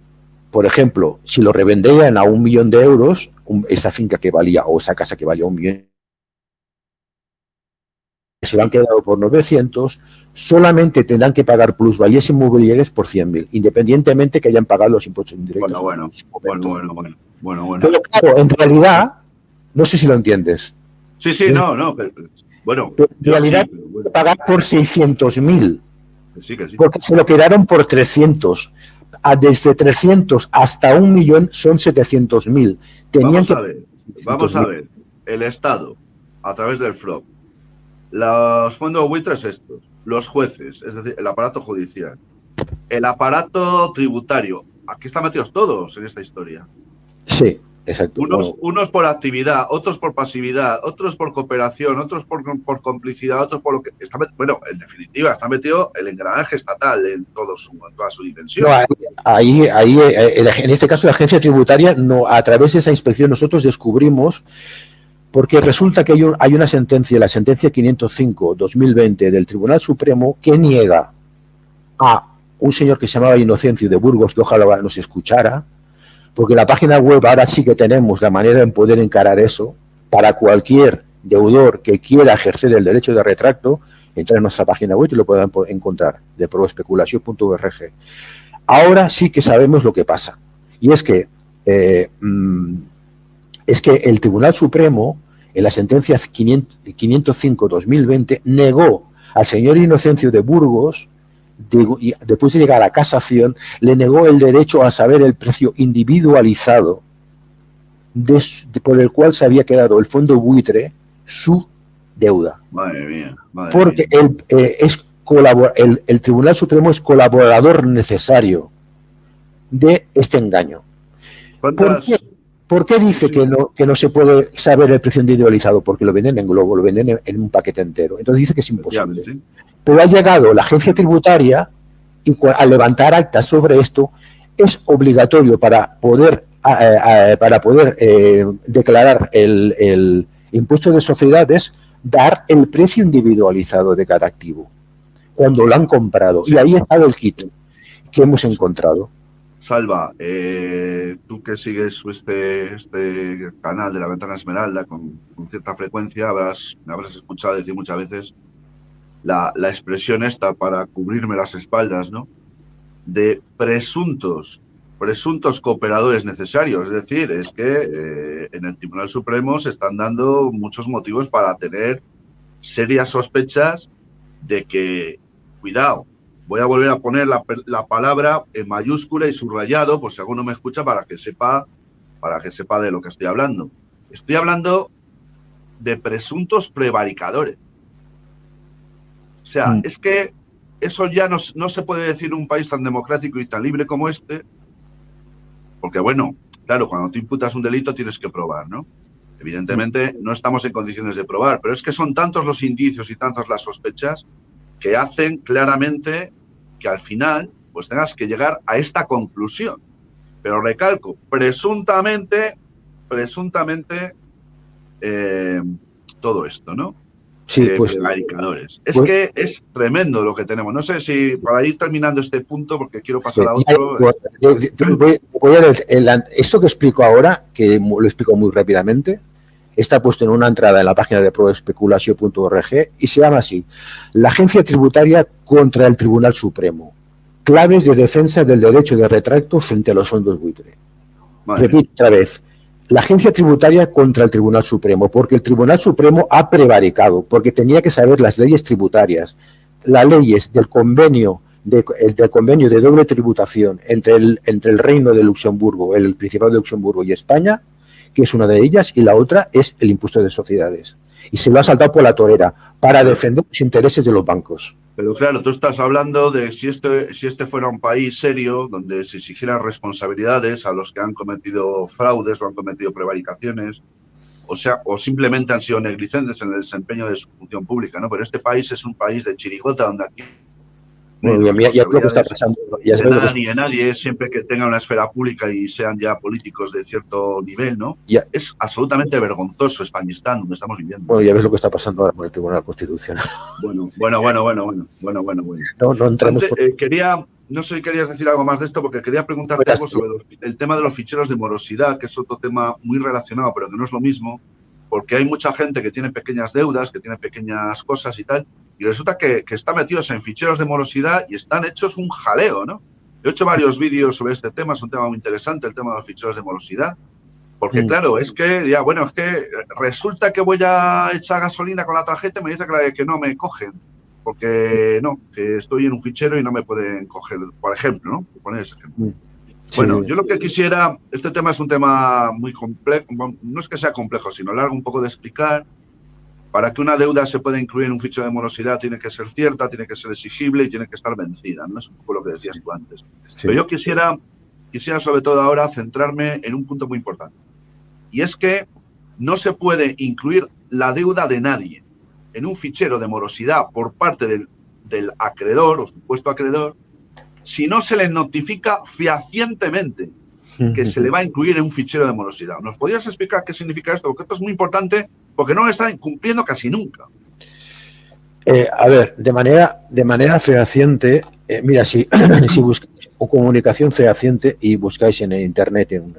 por ejemplo, si lo revenderían a 1.000.000 de euros, esa finca que valía o esa casa que valía 1.000.000 se lo han quedado por 900, solamente tendrán que pagar plusvalías inmobiliarias por 100.000, independientemente que hayan pagado los impuestos indirectos. Bueno. Pero claro, en realidad, no sé si lo entiendes. Sí, no. Bueno, pero en realidad sí, hay que pagar por 600.000. Sí. Porque se lo quedaron por 300. Desde 300 hasta 1 millón son 700.000. Vamos a ver. El Estado, a través del FROB, los fondos buitres estos, los jueces, es decir, el aparato judicial, el aparato tributario, aquí están metidos todos en esta historia. Sí, exacto. Unos por actividad, otros por pasividad, otros por cooperación, otros por complicidad, otros por lo que... Bueno, en definitiva, está metido el engranaje estatal en toda su dimensión. No, en este caso, la agencia tributaria, a través de esa inspección, nosotros descubrimos, porque resulta que hay una sentencia, la sentencia 505-2020 del Tribunal Supremo, que niega a un señor que se llamaba Inocencio de Burgos, que ojalá nos escuchara, porque la página web ahora sí que tenemos la manera de poder encarar eso para cualquier deudor que quiera ejercer el derecho de retracto, entrar en nuestra página web y lo puedan encontrar, de proespeculación.org. Ahora sí que sabemos lo que pasa, y es que el Tribunal Supremo, en la sentencia 505-2020, negó al señor Inocencio de Burgos, después de llegar a casación, le negó el derecho a saber el precio individualizado por el cual se había quedado el fondo buitre su deuda. Madre mía. Porque el Tribunal Supremo es colaborador necesario de este engaño. ¿Por qué dice que no se puede saber el precio individualizado? Porque lo venden en globo, lo venden en un paquete entero. Entonces dice que es imposible. ¿Sí? Pero ha llegado la agencia tributaria y al levantar actas sobre esto es obligatorio para poder declarar el impuesto de sociedades, dar el precio individualizado de cada activo cuando lo han comprado. Y ahí ha estado el kit que hemos encontrado. Salva, tú que sigues este canal de La Ventana Esmeralda con cierta frecuencia, me habrás escuchado decir muchas veces la expresión esta para cubrirme las espaldas, ¿no? De presuntos cooperadores necesarios. Es decir, es que en el Tribunal Supremo se están dando muchos motivos para tener serias sospechas de que, cuidado, voy a volver a poner la palabra en mayúscula y subrayado, por si alguno me escucha, para que sepa de lo que estoy hablando. Estoy hablando de presuntos prevaricadores. O sea, es que eso ya no se puede decir en un país tan democrático y tan libre como este, porque, bueno, claro, cuando tú imputas un delito tienes que probar, ¿no? Evidentemente no estamos en condiciones de probar, pero es que son tantos los indicios y tantas las sospechas que hacen claramente que al final pues tengas que llegar a esta conclusión. Pero recalco, presuntamente todo esto, ¿no? Sí, pues. Prevaricadores. Es que es tremendo lo que tenemos. No sé si para ir terminando este punto, porque quiero pasar a otro. Esto que explico ahora, que lo explico muy rápidamente, está puesto en una entrada en la página de proespeculación.org y se llama así: la Agencia Tributaria contra el Tribunal Supremo. Claves de defensa del derecho de retracto frente a los fondos buitre. Repito otra vez: la Agencia Tributaria contra el Tribunal Supremo, porque el Tribunal Supremo ha prevaricado, porque tenía que saber las leyes tributarias, las leyes del convenio de doble tributación entre el Reino de Luxemburgo, el Principado de Luxemburgo y España, que es una de ellas, y la otra es el impuesto de sociedades. Y se lo ha saltado por la torera para defender los intereses de los bancos. Pero claro, tú estás hablando de si este fuera un país serio, donde se exigieran responsabilidades a los que han cometido fraudes o han cometido prevaricaciones, o simplemente han sido negligentes en el desempeño de su función pública, ¿no? Pero este país es un país de chirigota, donde aquí bueno, ya lo que está pasando. Ni de nadie, siempre que tengan una esfera pública y sean ya políticos de cierto nivel, ¿no? Es absolutamente vergonzoso Españistán, donde estamos viviendo. Bueno, ya ves lo que está pasando ahora con el Tribunal Constitucional. Bueno. No entremos no sé si querías decir algo más de esto, porque quería preguntarte algo sobre el tema de los ficheros de morosidad, que es otro tema muy relacionado, pero que no es lo mismo. porque hay mucha gente que tiene pequeñas deudas, que tiene pequeñas cosas y tal, y resulta que están metidos en ficheros de morosidad y están hechos un jaleo, ¿no? Yo he hecho varios vídeos sobre este tema, es un tema muy interesante, el tema de los ficheros de morosidad, porque claro, es que, ya, bueno, es que resulta que voy a echar gasolina con la tarjeta y me dice que no me cogen, porque no, que estoy en un fichero y no me pueden coger, por ejemplo, ¿no? Poner ese ejemplo. Bueno, yo lo que quisiera, este tema es un tema muy complejo, no es que sea complejo, sino largo un poco de explicar. Para que una deuda se pueda incluir en un fichero de morosidad tiene que ser cierta, tiene que ser exigible y tiene que estar vencida, ¿no? Es un poco lo que decías tú antes. Pero yo quisiera sobre todo ahora centrarme en un punto muy importante. Y es que no se puede incluir la deuda de nadie en un fichero de morosidad por parte del acreedor o supuesto acreedor si no se le notifica fehacientemente que se le va a incluir en un fichero de morosidad. ¿Nos podrías explicar qué significa esto? Porque esto es muy importante porque no lo están cumpliendo casi nunca. A ver, de manera fehaciente, mira, si buscáis comunicación fehaciente y buscáis en internet en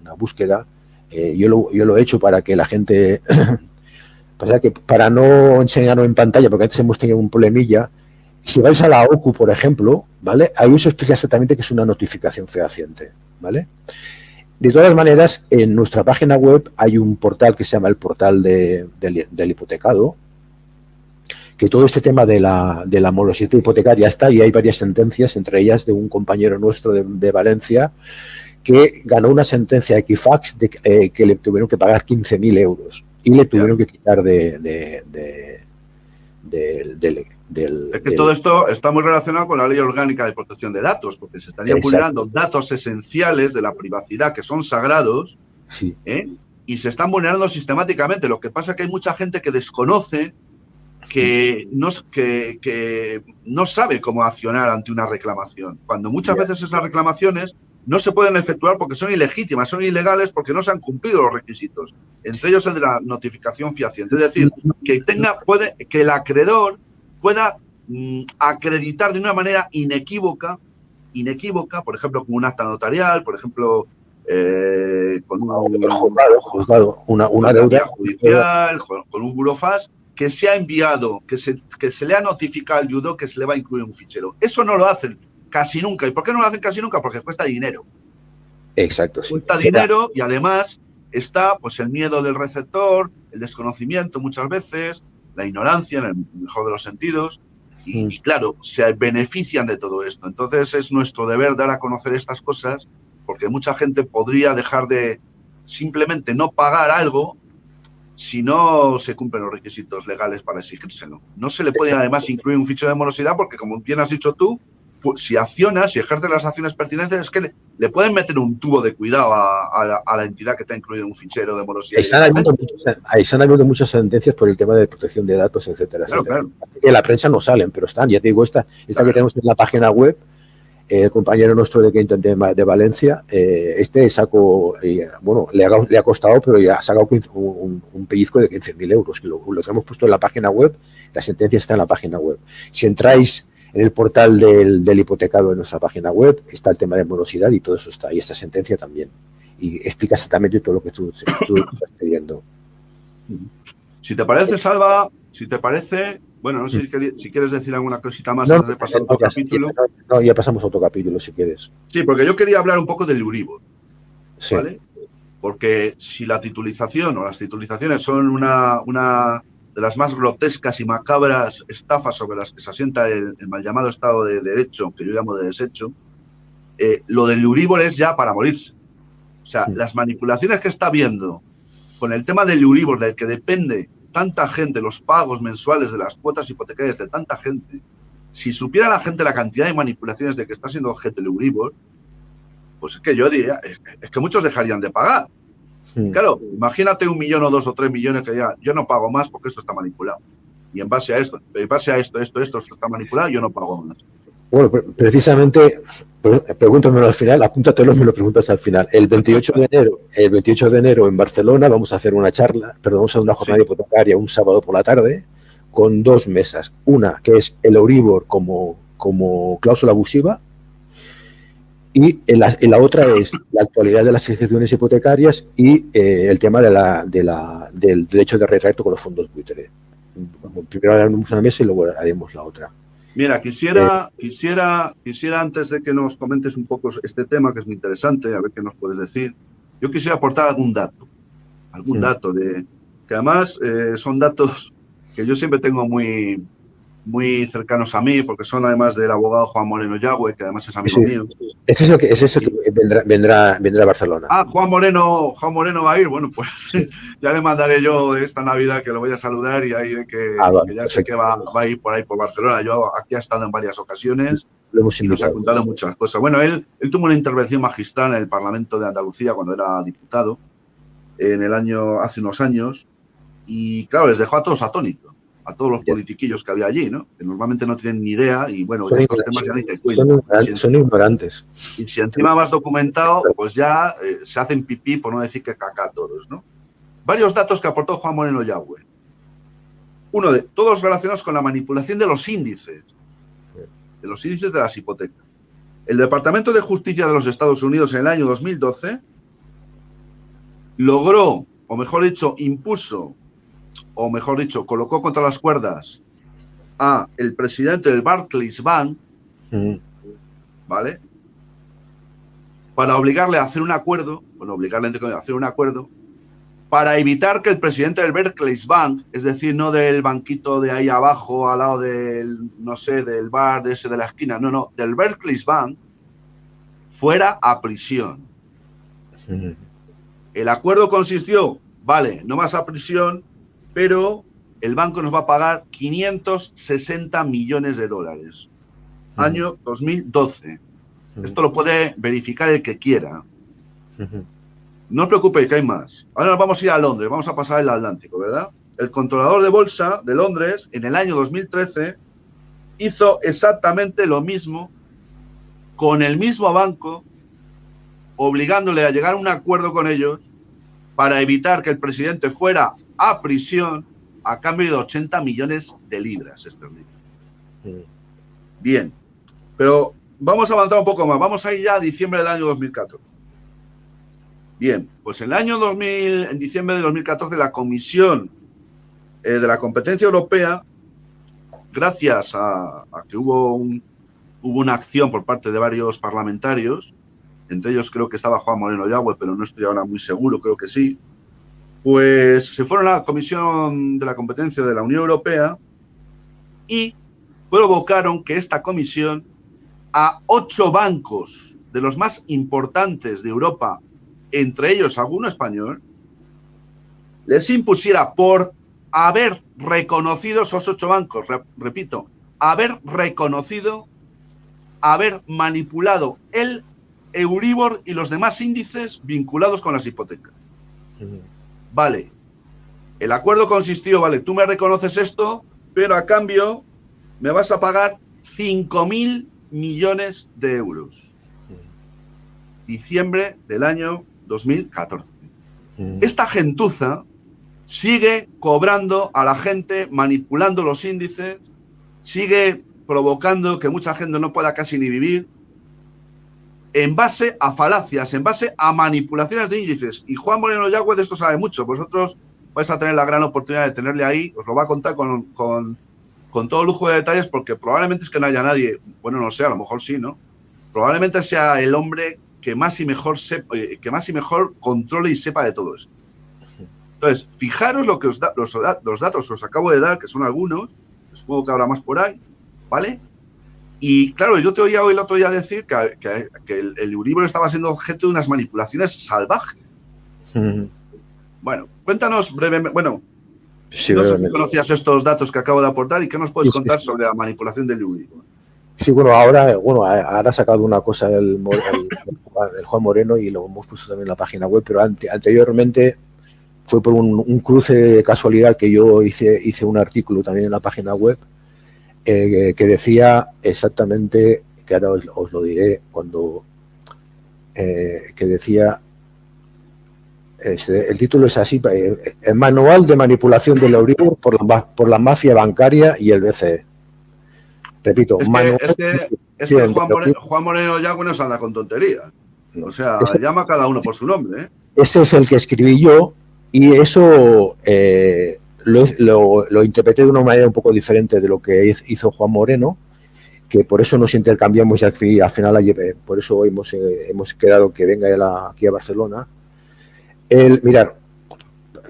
una búsqueda, yo lo he hecho para que la gente, para no enseñarlo en pantalla, porque antes hemos tenido un problemilla. Si vais a la OCU, por ejemplo, ¿vale? Ahí os explica exactamente qué es una notificación fehaciente, ¿vale? De todas maneras, en nuestra página web hay un portal que se llama el portal del hipotecado, que todo este tema de la morosidad hipotecaria está, y hay varias sentencias, entre ellas de un compañero nuestro de Valencia, que ganó una sentencia Equifax que le tuvieron que pagar 15.000 euros y le tuvieron que quitar es que todo esto está muy relacionado con la Ley Orgánica de Protección de Datos, porque se estarían vulnerando datos esenciales de la privacidad que son sagrados, y se están vulnerando sistemáticamente. Lo que pasa es que hay mucha gente que desconoce, que no sabe cómo accionar ante una reclamación, cuando muchas veces esas reclamaciones no se pueden efectuar porque son ilegítimas, son ilegales porque no se han cumplido los requisitos, entre ellos el de la notificación fehaciente. Es decir, que el acreedor pueda acreditar de una manera inequívoca, por ejemplo, con un acta notarial, por ejemplo, con un juzgado, una deuda judicial, con un burofax, que se ha enviado, que se le ha notificado al judo que se le va a incluir un fichero. Eso no lo hacen casi nunca. ¿Y por qué no lo hacen casi nunca? Porque cuesta dinero. Exacto. Sí. Cuesta dinero y además está pues el miedo del receptor, el desconocimiento muchas veces, la ignorancia en el mejor de los sentidos y claro, se benefician de todo esto. Entonces es nuestro deber dar a conocer estas cosas porque mucha gente podría dejar de simplemente no pagar algo si no se cumplen los requisitos legales para exigírselo. No se le puede además incluir un fichero de morosidad porque, como bien has dicho tú, pues, si accionas, si ejerces las acciones pertinentes, es que le pueden meter un tubo de cuidado a la entidad que te ha incluido en un fichero de morosidad. Ahí se han habido muchas sentencias por el tema de protección de datos, etcétera, etcétera. Claro. En la prensa no salen, pero están. Ya te digo, esta que tenemos en la página web, el compañero nuestro de Valencia, sacó, bueno, le ha costado, pero ya ha sacado un pellizco de 15.000 euros, que lo tenemos puesto en la página web, la sentencia está en la página web. Si entráis en el portal del hipotecado de nuestra página web, está el tema de morosidad y todo eso está, y esta sentencia también. Y explica exactamente todo lo que tú estás pidiendo. Si te parece, Salva, bueno, no sé si quieres decir alguna cosita más antes de pasar a otro capítulo. Ya pasamos a otro capítulo, si quieres. Sí, porque yo quería hablar un poco del Euribor, ¿vale? Porque si la titulización o las titulizaciones son una de las más grotescas y macabras estafas sobre las que se asienta el mal llamado Estado de Derecho, que yo llamo de desecho, lo del Euribor es ya para morirse. O sea, las manipulaciones que está habiendo con el tema del Euribor, del que depende tanta gente, los pagos mensuales de las cuotas hipotecarias de tanta gente, si supiera la gente la cantidad de manipulaciones de que está siendo objeto el Euribor, pues es que yo diría, es que muchos dejarían de pagar. Claro, imagínate 1 millón o 2 o 3 millones que digan, yo no pago más porque esto está manipulado. Y en base a esto está manipulado, yo no pago más. Bueno, precisamente, pregúntamelo al final, apúntatelo y me lo preguntas al final. El 28 de enero en Barcelona vamos a hacer una charla, vamos a hacer una jornada hipotecaria un sábado por la tarde con 2 mesas. Una que es el Euribor como cláusula abusiva Y la otra es la actualidad de las ejecuciones hipotecarias y el tema del derecho de retracto con los fondos buitre. Primero haremos una mesa y luego haremos la otra. Mira, quisiera antes de que nos comentes un poco este tema, que es muy interesante, a ver qué nos puedes decir, yo quisiera aportar algún dato que además son datos que yo siempre tengo muy cercanos a mí, porque son además del abogado Juan Moreno Yagüe, que además es amigo mío. Es eso que vendrá a Barcelona. Ah, Juan Moreno va a ir. Bueno, pues ya le mandaré yo esta Navidad que lo voy a saludar y ahí que ya sé que va a ir por ahí por Barcelona. Yo aquí ha estado en varias ocasiones y nos ha contado muchas cosas. Bueno, él tuvo una intervención magistral en el Parlamento de Andalucía cuando era diputado hace unos años, y claro, les dejó a todos atónitos, a todos los politiquillos que había allí, ¿no? Que normalmente no tienen ni idea y bueno, de estos temas ya ni te cuento. Son ignorantes. Y si encima vas documentado, pues ya se hacen pipí, por no decir que caca todos, ¿no? Varios datos que aportó Juan Moreno Yagüe. Uno de todos relacionados con la manipulación de los índices de las hipotecas. El Departamento de Justicia de los Estados Unidos en el año 2012 logró, o mejor dicho, colocó contra las cuerdas a el presidente del Barclays Bank, ¿vale? Para obligarle a hacer un acuerdo, para evitar que el presidente del Barclays Bank, es decir, no del banquito de ahí abajo, al lado del, no sé, del bar de ese de la esquina, no, del Barclays Bank, fuera a prisión. El acuerdo consistió, vale, no vas a prisión, pero el banco nos va a pagar 560 millones de dólares. Año 2012. Esto lo puede verificar el que quiera. No os preocupéis, que hay más. Ahora nos vamos a ir a Londres, vamos a pasar el Atlántico, ¿verdad? El controlador de bolsa de Londres, en el año 2013, hizo exactamente lo mismo con el mismo banco, obligándole a llegar a un acuerdo con ellos para evitar que el presidente fuera a prisión a cambio de 80 millones de libras esterlinas. Bien, pero vamos a avanzar un poco más. Vamos a ir ya a diciembre del año 2014. Bien, pues en diciembre de 2014, la Comisión de la Competencia Europea, gracias a que hubo una acción por parte de varios parlamentarios, entre ellos creo que estaba Juan Moreno Yagüe, pero no estoy ahora muy seguro, creo que sí, pues se fueron a la Comisión de la Competencia de la Unión Europea y provocaron que esta comisión a 8 bancos de los más importantes de Europa, entre ellos alguno español, les impusiera por haber reconocido esos 8 bancos, repito, haber manipulado el Euribor y los demás índices vinculados con las hipotecas. Vale, el acuerdo consistió, vale, tú me reconoces esto, pero a cambio me vas a pagar 5.000 millones de euros. Diciembre del año 2014. Esta gentuza sigue cobrando a la gente, manipulando los índices, sigue provocando que mucha gente no pueda casi ni vivir, en base a falacias, en base a manipulaciones de índices. Y Juan Moreno Yagüe de esto sabe mucho. Vosotros vais a tener la gran oportunidad de tenerle ahí. Os lo va a contar con todo lujo de detalles, porque probablemente es que no haya nadie, bueno, no sé, a lo mejor sí, ¿no? Probablemente sea el hombre que más y mejor controle y sepa de todo eso. Entonces, fijaros lo que los datos os acabo de dar, que son algunos, supongo que habrá más por ahí, ¿vale? Y claro, yo te oía hoy el otro día decir que el Euribor estaba siendo objeto de unas manipulaciones salvajes. Bueno, cuéntanos brevemente, bueno, sí, no sé si conocías estos datos que acabo de aportar y qué nos puedes contar sobre la manipulación del Euribor. Sí, ahora ha sacado una cosa el Juan Moreno y lo hemos puesto también en la página web, pero anteriormente fue por un cruce de casualidad que yo hice un artículo también en la página web que decía exactamente, que ahora os lo diré cuando, que decía, el título es así, el manual de manipulación del Euribor por la mafia bancaria y el BCE. Repito, es que Juan Moreno ya con eso anda con tonterías. O sea, llama a cada uno por su nombre, ¿eh? Ese es el que escribí yo y eso lo interpreté de una manera un poco diferente de lo que hizo Juan Moreno, que por eso nos intercambiamos y al final por eso hemos quedado que venga él aquí a Barcelona. Mirar,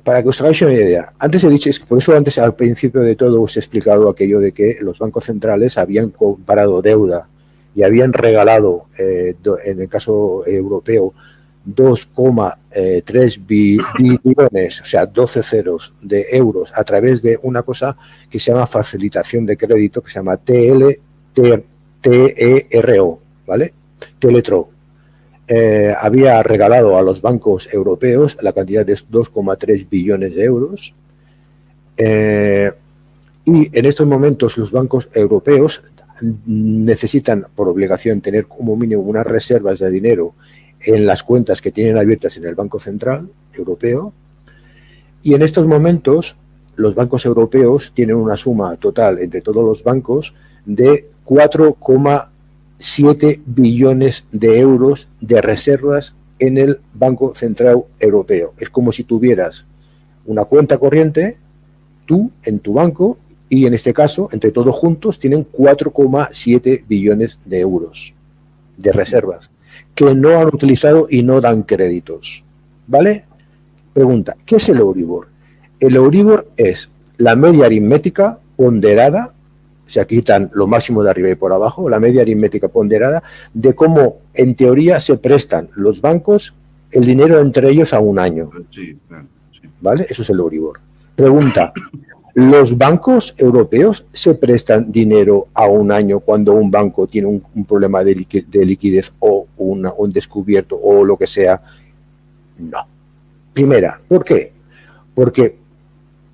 para que os hagáis una idea, antes he dicho, es que por eso antes al principio de todo os he explicado aquello de que los bancos centrales habían comprado deuda y habían regalado, en el caso europeo, 2,3 billones, o sea, 12 ceros de euros a través de una cosa que se llama facilitación de crédito, que se llama TLTRO, ¿vale? Teletro. Había regalado a los bancos europeos la cantidad de 2,3 billones de euros y en estos momentos los bancos europeos necesitan por obligación tener como mínimo unas reservas de dinero en las cuentas que tienen abiertas en el Banco Central Europeo y en estos momentos los bancos europeos tienen una suma total entre todos los bancos de 4,7 billones de euros de reservas en el Banco Central Europeo. Es como si tuvieras una cuenta corriente, tú en tu banco, y en este caso, entre todos juntos, tienen 4,7 billones de euros de reservas que no han utilizado y no dan créditos. ¿Vale? Pregunta, ¿qué es el Euribor? El Euribor es la media aritmética ponderada, se quitan lo máximo de arriba y por abajo, la media aritmética ponderada de cómo en teoría se prestan los bancos el dinero entre ellos a un año. Sí, claro, sí. ¿Vale? Eso es el Euribor. Pregunta, ¿los bancos europeos se prestan dinero a un año cuando un banco tiene un problema de liquidez o un descubierto o lo que sea? No. Primera, ¿por qué? Porque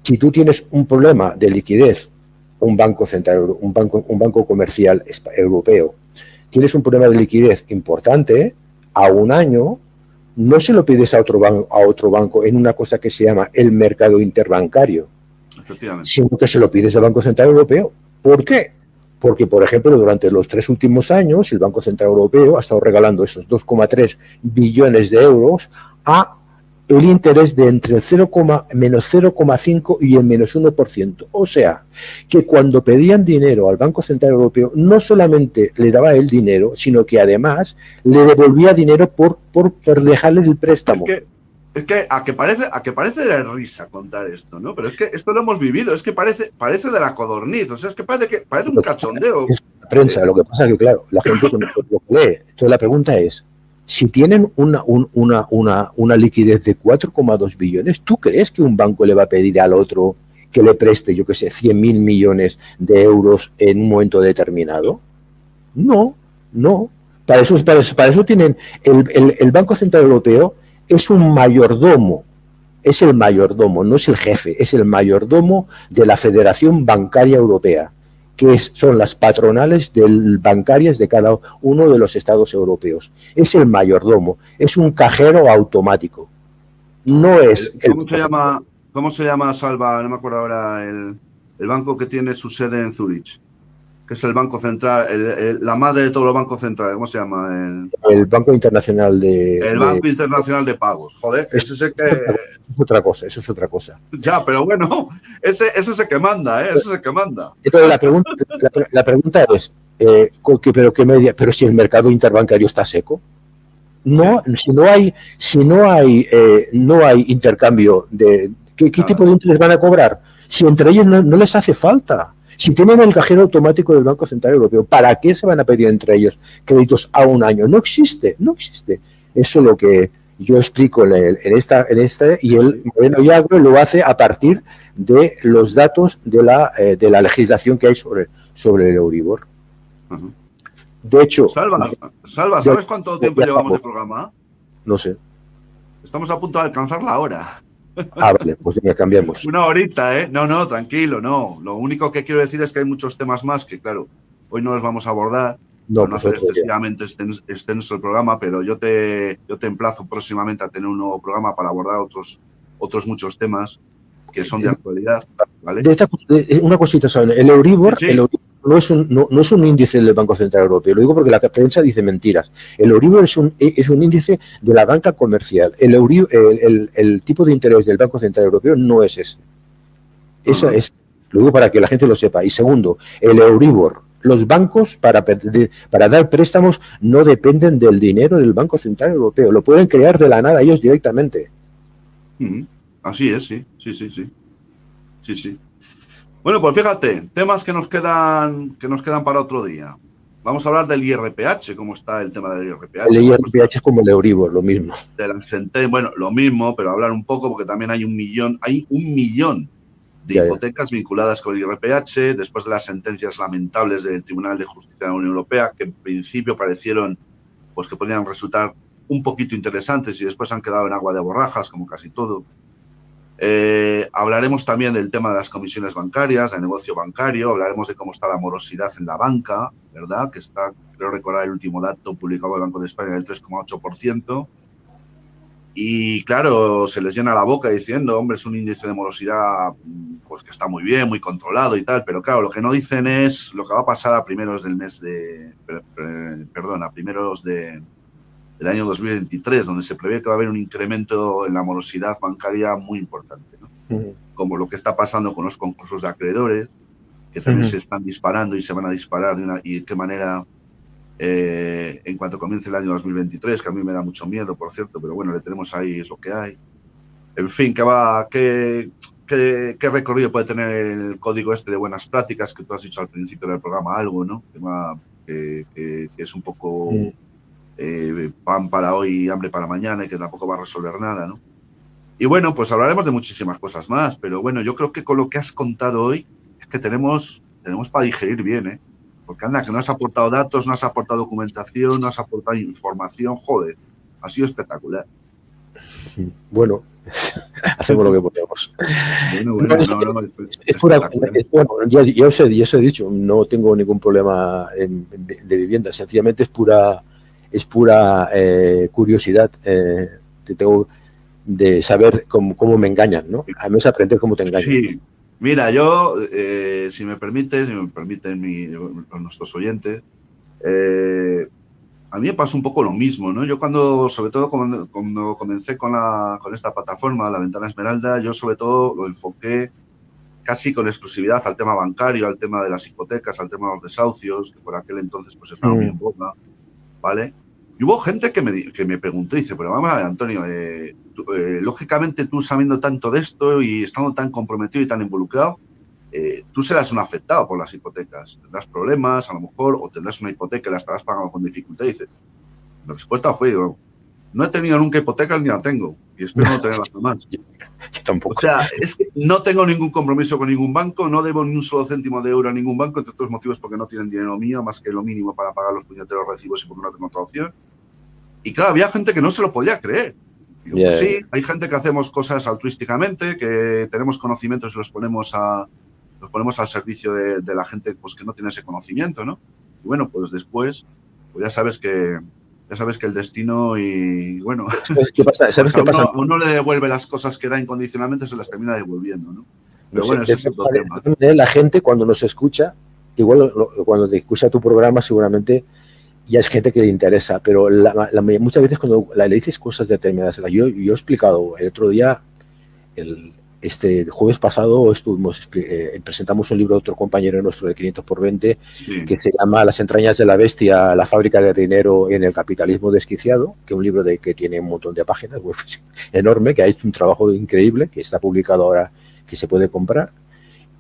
si tú tienes un problema de liquidez, un banco central, un banco comercial europeo, tienes un problema de liquidez importante, a un año, no se lo pides a otro banco en una cosa que se llama el mercado interbancario, sino que se lo pides al Banco Central Europeo. ¿Por qué? Porque, por ejemplo, durante los 3 últimos años, el Banco Central Europeo ha estado regalando esos 2,3 billones de euros a el interés de entre el menos 0,5 y el menos 1%. O sea, que cuando pedían dinero al Banco Central Europeo, no solamente le daba el dinero, sino que además le devolvía dinero por dejarles el préstamo. Es que a que parece de risa contar esto, ¿no? Pero es que esto lo hemos vivido, es que parece de la codorniz, o sea, es que parece un cachondeo. Es la prensa, lo que pasa es que, claro, la gente lo lee. Entonces la pregunta es, si tienen una liquidez de 4,2 billones, ¿tú crees que un banco le va a pedir al otro que le preste, yo qué sé, 100.000 millones de euros en un momento determinado? No. Para eso tienen el Banco Central Europeo es un mayordomo, es el mayordomo, no es el jefe, es el mayordomo de la Federación Bancaria Europea, que son las patronales bancarias de cada uno de los estados europeos. Es el mayordomo, es un cajero automático. No es... ¿Cómo se llama, Salva? No me acuerdo ahora, el banco que tiene su sede en Zurich, que es el Banco Central, la madre de todos los bancos centrales, ¿cómo se llama? El Banco Internacional Banco Internacional de Pagos, joder, eso es eso es otra cosa. Ya, pero bueno, ese es el que manda, ese es el que manda. Entonces la pregunta es, pero si el mercado interbancario está seco, no, si no hay intercambio de ¿qué tipo de interés van a cobrar? Si entre ellos no les hace falta. Si tienen el cajero automático del Banco Central Europeo, ¿para qué se van a pedir entre ellos créditos a un año? No existe. Eso es lo que yo explico en esta y el Moreno y Agro lo hace a partir de los datos de la legislación que hay sobre el Euribor. Uh-huh. De hecho... Salva, ¿sabes cuánto tiempo llevamos de programa? No sé. Estamos a punto de alcanzar la hora. Vale, pues ya cambiamos. Una horita, ¿eh? No, tranquilo, no. Lo único que quiero decir es que hay muchos temas más que, claro, hoy no los vamos a abordar. No hacer excesivamente extenso el programa, pero yo te emplazo próximamente a tener un nuevo programa para abordar otros muchos temas que son de actualidad, ¿vale? Una cosita, ¿saben? El Euribor, sí. El no es un índice del Banco Central Europeo. Lo digo porque la prensa dice mentiras. El Euribor es un índice de la banca comercial. El tipo de interés del Banco Central Europeo no es ese. Eso es, lo digo para que la gente lo sepa. Y segundo, el Euribor. Los bancos para dar préstamos no dependen del dinero del Banco Central Europeo. Lo pueden crear de la nada ellos directamente. Así es, sí. Bueno, pues fíjate, temas que nos quedan para otro día. Vamos a hablar del IRPH, cómo está el tema del IRPH. El IRPH es como el Euribor, lo mismo. Bueno, lo mismo, pero hablar un poco porque también hay un millón de hipotecas vinculadas con el IRPH después de las sentencias lamentables del Tribunal de Justicia de la Unión Europea, que en principio parecieron pues que podían resultar un poquito interesantes y después han quedado en agua de borrajas, como casi todo. Hablaremos también del tema de las comisiones bancarias, del negocio bancario, hablaremos de cómo está la morosidad en la banca, ¿verdad? Que está, creo recordar el último dato publicado por el Banco de España, del 3,8%. Y claro, se les llena la boca diciendo, hombre, es un índice de morosidad pues que está muy bien, muy controlado y tal, pero claro, lo que no dicen es lo que va a pasar a primeros del año 2023, donde se prevé que va a haber un incremento en la morosidad bancaria muy importante, ¿no? Como lo que está pasando con los concursos de acreedores, que también se están disparando y se van a disparar y de qué manera en cuanto comience el año 2023, que a mí me da mucho miedo, por cierto, pero bueno, le tenemos ahí, es lo que hay. En fin, ¿qué recorrido puede tener el código este de buenas prácticas que tú has dicho al principio del programa algo, ¿no? Que es un poco pan para hoy y hambre para mañana y que tampoco va a resolver nada, ¿no? Y bueno, pues hablaremos de muchísimas cosas más, pero bueno, yo creo que con lo que has contado hoy es que tenemos para digerir bien, ¿eh? Porque anda, que no has aportado datos, no has aportado documentación, no has aportado información, joder, ha sido espectacular. Bueno, hacemos lo que podemos. Bueno, ya os he dicho, no tengo ningún problema de vivienda, sencillamente es pura curiosidad. Tengo de saber cómo me engañan, ¿no? A mí es aprender cómo te engañan. Sí. Mira, yo, si me permiten nuestros oyentes, a mí me pasa un poco lo mismo, ¿no? Yo sobre todo cuando comencé con esta plataforma, La Ventana Esmeralda, yo sobre todo lo enfoqué casi con exclusividad al tema bancario, al tema de las hipotecas, al tema de los desahucios, que por aquel entonces pues estaba muy en boga, ¿vale? Y hubo gente que me preguntó, dice, pero vamos a ver, Antonio, lógicamente tú sabiendo tanto de esto y estando tan comprometido y tan involucrado, tú serás un afectado por las hipotecas. Tendrás problemas, a lo mejor, o tendrás una hipoteca y la estarás pagando con dificultad. Y dice, la respuesta fue, no he tenido nunca hipotecas ni la tengo. Y espero no tenerlas jamás. Yo tampoco. O sea, es que no tengo ningún compromiso con ningún banco, no debo ni un solo céntimo de euro a ningún banco, entre otros motivos porque no tienen dinero mío, más que lo mínimo para pagar los puñeteros recibos y porque no tengo otra opción. Y claro, había gente que no se lo podía creer. Digo, pues sí, hay gente que hacemos cosas altruísticamente, que tenemos conocimientos y los ponemos al servicio de la gente pues, que no tiene ese conocimiento, ¿no? Y bueno, pues después, pues ya sabes que el destino y, bueno, ¿Qué pasa? ¿Sabes qué pasa? Uno le devuelve las cosas que da incondicionalmente, se las termina devolviendo, ¿no? Pero bueno, ese es otro tema. La gente cuando nos escucha, igual cuando te escucha tu programa seguramente ya es gente que le interesa, pero muchas veces cuando le dices cosas determinadas, yo he explicado el otro día, el jueves pasado presentamos un libro de otro compañero nuestro de 500 por 20 que se llama Las entrañas de la bestia, la fábrica de dinero en el capitalismo desquiciado, que es un libro que tiene un montón de páginas, enorme, que ha hecho un trabajo increíble, que está publicado ahora, que se puede comprar.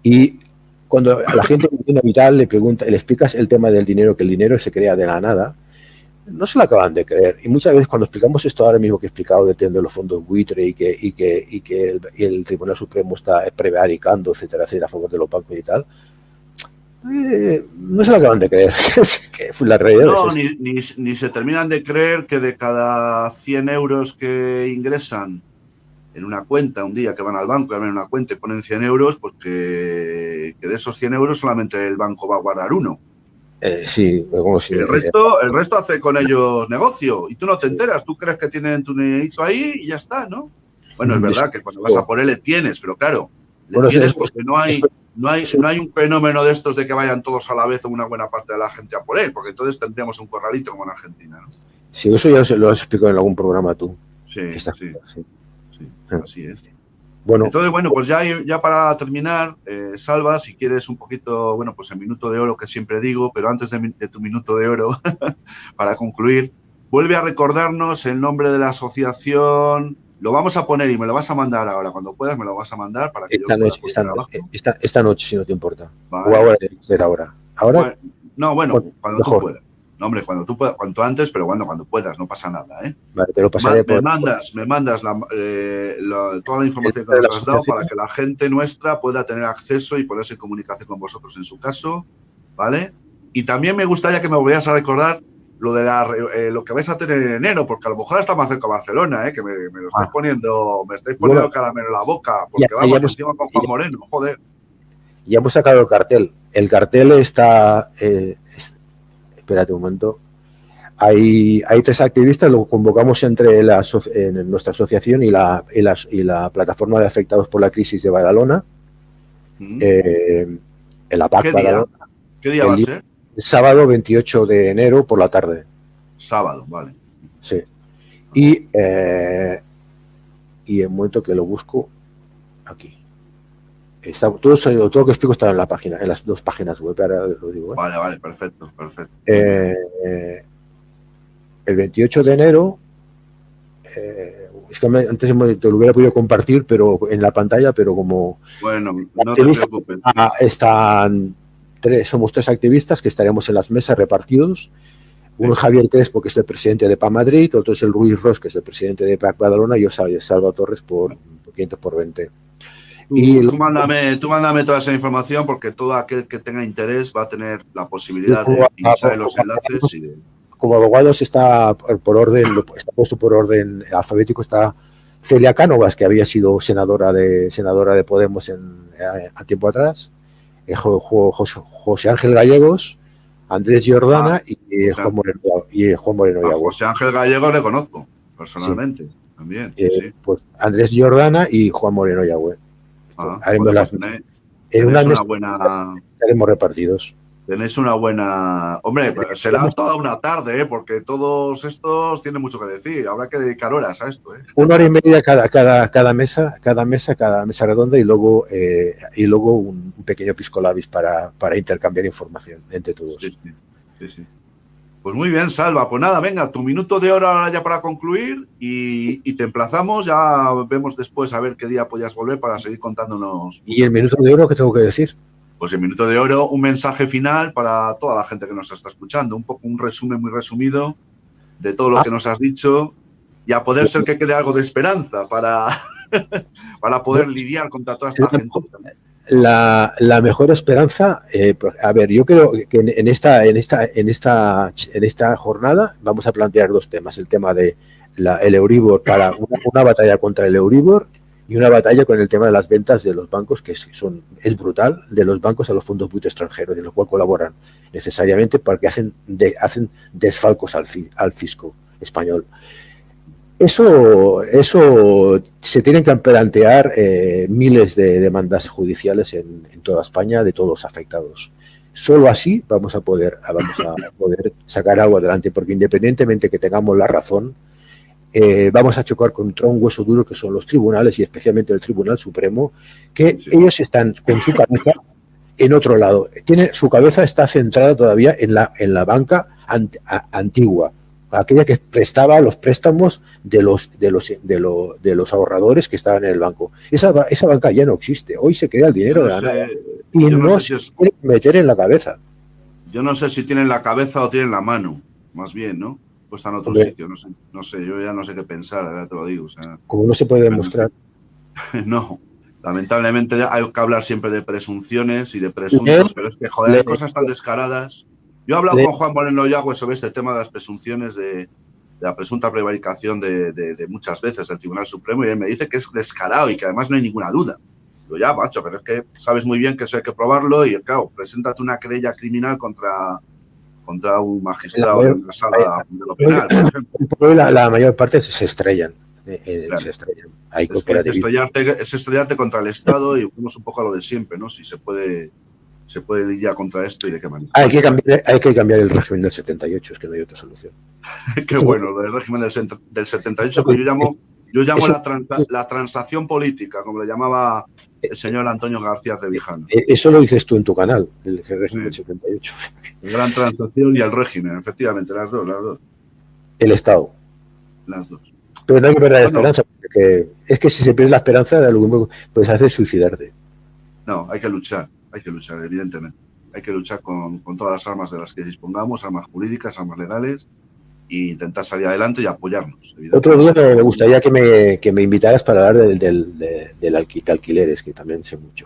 Y cuando a la gente viene vital le explicas el tema del dinero, que el dinero se crea de la nada, no se lo acaban de creer. Y muchas veces cuando explicamos esto ahora mismo que he explicado de los fondos buitre y que el Tribunal Supremo está prevaricando, etcétera, a favor de los bancos y tal, no se lo acaban de creer. Que fue la realidad. No, ni se terminan de creer que de cada 100 euros que ingresan en una cuenta, un día que van al banco y abren una cuenta y ponen 100 euros, pues que de esos 100 euros solamente el banco va a guardar uno. Sí, como si el resto hace con ellos negocio y tú no te enteras, tú crees que tienen tu dinerito ahí y ya está, ¿no? Bueno, es verdad que cuando vas a por él le tienes, pero claro, tienes porque no hay no hay un fenómeno de estos de que vayan todos a la vez o una buena parte de la gente a por él, porque entonces tendríamos un corralito como en Argentina, ¿no? Sí, eso ya lo has explicado en algún programa tú. Sí, así es. Bueno, entonces, bueno, pues ya para terminar, Salva, si quieres un poquito, bueno, pues el minuto de oro que siempre digo, pero antes de tu minuto de oro, para concluir, vuelve a recordarnos el nombre de la asociación. Lo vamos a poner y me lo vas a mandar ahora. Cuando puedas me lo vas a mandar para que esta noche, si no te importa. Vale. O ahora, ¿Ahora? Bueno, cuando tú puedas. No, hombre, cuando tú puedas, cuanto antes, pero cuando puedas, no pasa nada, ¿eh? Vale, pero pasaré me mandas toda la información que nos has dado para que la gente nuestra pueda tener acceso y ponerse en comunicación con vosotros en su caso, ¿vale? Y también me gustaría que me volvieras a recordar lo de lo que vais a tener en enero, porque a lo mejor está más cerca de Barcelona, que me lo estáis poniendo, caramelo en la boca, porque vamos encima con Juan Moreno, joder. Ya hemos sacado el cartel. El cartel está... espérate un momento. Hay 3 activistas, lo convocamos entre en nuestra asociación y la plataforma de afectados por la crisis de Badalona, en la PAC Badalona. ¿Qué día va a ser? El sábado 28 de enero por la tarde. Sábado, vale. Sí. Y en el momento que lo busco, aquí. Todo lo que explico está en la página, en las 2 páginas web, ahora lo digo. Vale, perfecto. El 28 de enero, es que antes te lo hubiera podido compartir pero en la pantalla, pero como... Bueno, no te preocupes. Somos 3 activistas que estaremos en las mesas repartidos. Uno es Javier Crespo, que es el presidente de PA Madrid, otro es el Ruiz Ros, que es el presidente de PAC Badalona, y yo soy Salva Torres por 500 por 20. Tú mándame toda esa información porque todo aquel que tenga interés va a tener la posibilidad de pinchar en los enlaces. Como abogados está puesto por orden alfabético, está Celia Cánovas, que había sido senadora de Podemos a tiempo atrás, José Ángel Gallegos, Andrés Jordana y Juan Moreno Yagüe. José Ángel Gallegos le conozco personalmente, también. Pues Andrés Jordana y Juan Moreno Yagüe. Estaremos repartidos. Tenéis una buena... Hombre, será toda una tarde, porque todos estos tienen mucho que decir. Habrá que dedicar horas a esto. 1 hora y media cada mesa redonda y luego un pequeño pisco labis para intercambiar información entre todos. Sí. Pues muy bien, Salva. Pues nada, venga, tu minuto de oro ahora ya para concluir y te emplazamos. Ya vemos después a ver qué día podías volver para seguir contándonos. ¿Y el minuto de oro qué tengo que decir? Pues el minuto de oro, un mensaje final para toda la gente que nos está escuchando. Un poco un resumen muy resumido de todo lo que nos has dicho y a poder ser que quede algo de esperanza para poder lidiar contra toda esta gente. La mejor esperanza, a ver, yo creo que en esta jornada vamos a plantear 2 temas. El tema de el Euribor para una batalla contra el Euribor y una batalla con el tema de las ventas de los bancos, que es brutal, de los bancos a los fondos buitre extranjeros, en los cuales colaboran necesariamente porque hacen desfalcos al fisco español. Eso se tienen que plantear miles de demandas judiciales en toda España de todos los afectados. Solo así vamos a poder sacar algo adelante, porque independientemente que tengamos la razón, vamos a chocar contra un hueso duro que son los tribunales y especialmente el Tribunal Supremo, que ellos están con su cabeza en otro lado. Su cabeza está centrada todavía en la banca antigua, aquella que prestaba los préstamos de los ahorradores que estaban en el banco. Esa banca ya no existe. Hoy se crea el dinero de la nada y no se puede meter en la cabeza. Yo no sé si tienen la cabeza o tienen la mano, más bien, ¿no? Pues está en otro sitio, no sé, yo ya no sé qué pensar, de verdad te lo digo. O sea, como no se puede demostrar. No, lamentablemente hay que hablar siempre de presunciones y de presuntos, pero es que, joder, cosas tan descaradas. Yo he hablado con Juan Moreno Yagüe sobre este tema de las presunciones de la presunta prevaricación de muchas veces del Tribunal Supremo y él me dice que es descarado y que además no hay ninguna duda. Digo, ya, macho, pero es que sabes muy bien que eso hay que probarlo y, claro, preséntate una querella criminal contra un magistrado de una sala de lo penal, por ejemplo. La mayor parte se estrellan. Claro. se estrellan. Hay Es cooperativismo. estrellarte contra el Estado y vamos un poco a lo de siempre, ¿no? Si se puede lidiar contra esto y de qué manera. Hay que cambiar el régimen del 78, es que no hay otra solución. Qué bueno, lo del régimen del 78, que yo llamo la transacción política, como le llamaba el señor Antonio García Trevijano. Eso lo dices tú en tu canal, el régimen del 78. Gran transacción y el régimen, efectivamente, las dos. El Estado. Las dos. Pero no hay que perder la esperanza, porque es que si se pierde la esperanza, de algo puedes hacer suicidarte. No, hay que luchar, evidentemente. Hay que luchar con todas las armas de las que dispongamos, armas jurídicas, armas legales, e intentar salir adelante y apoyarnos. Otro día me gustaría que me invitaras para hablar de alquileres, que también sé mucho.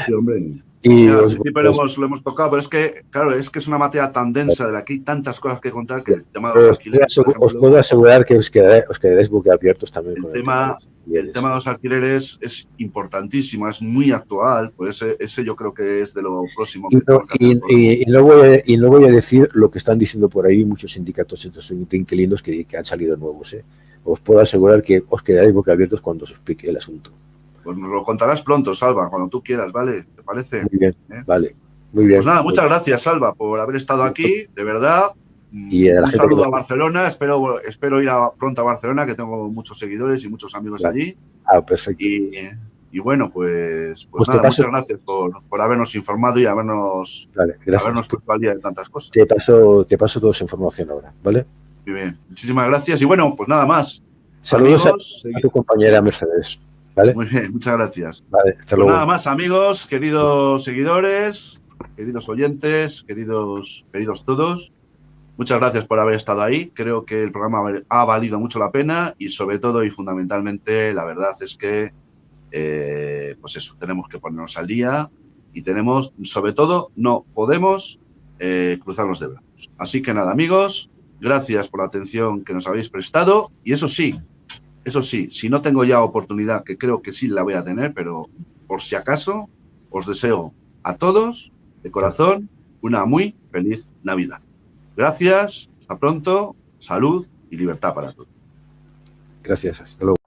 Sí, hombre. Y al principio lo hemos tocado, pero es que, claro, es una materia tan densa de la que hay tantas cosas que contar que llamados alquileres. Os puedo asegurar que os quedaréis boquiabiertos también con el tema de los alquileres es importantísimo, es muy actual, pues ese yo creo que es de lo próximo que tenemos que hacer. Y no voy a decir lo que están diciendo por ahí muchos sindicatos de inquilinos que han salido nuevos. Os puedo asegurar que os quedaréis boquiabiertos cuando os explique el asunto. Pues nos lo contarás pronto, Salva, cuando tú quieras, ¿vale? ¿Te parece? Muy bien, vale. Muy bien. Pues nada, muchas gracias, Salva, por haber estado aquí, de verdad. Y un saludo a Barcelona, espero ir pronto a Barcelona, que tengo muchos seguidores y muchos amigos allí. Ah, perfecto. Y bueno, pues nada, muchas gracias por habernos informado y habernos puesto al día de tantas cosas. Te paso toda esa información ahora, ¿vale? Muy bien, muchísimas gracias. Y bueno, pues nada más. Saludos a tu compañera Mercedes. ¿Vale? Muy bien, muchas gracias. Vale, hasta luego. Nada más, amigos, queridos seguidores, queridos oyentes, queridos todos. Muchas gracias por haber estado ahí. Creo que el programa ha valido mucho la pena y sobre todo y fundamentalmente la verdad es que pues eso, tenemos que ponernos al día y tenemos, sobre todo, no podemos cruzarnos de brazos. Así que nada, amigos, gracias por la atención que nos habéis prestado y eso sí, si no tengo ya oportunidad, que creo que sí la voy a tener, pero por si acaso, os deseo a todos, de corazón, una muy feliz Navidad. Gracias, hasta pronto, salud y libertad para todos. Gracias, hasta luego.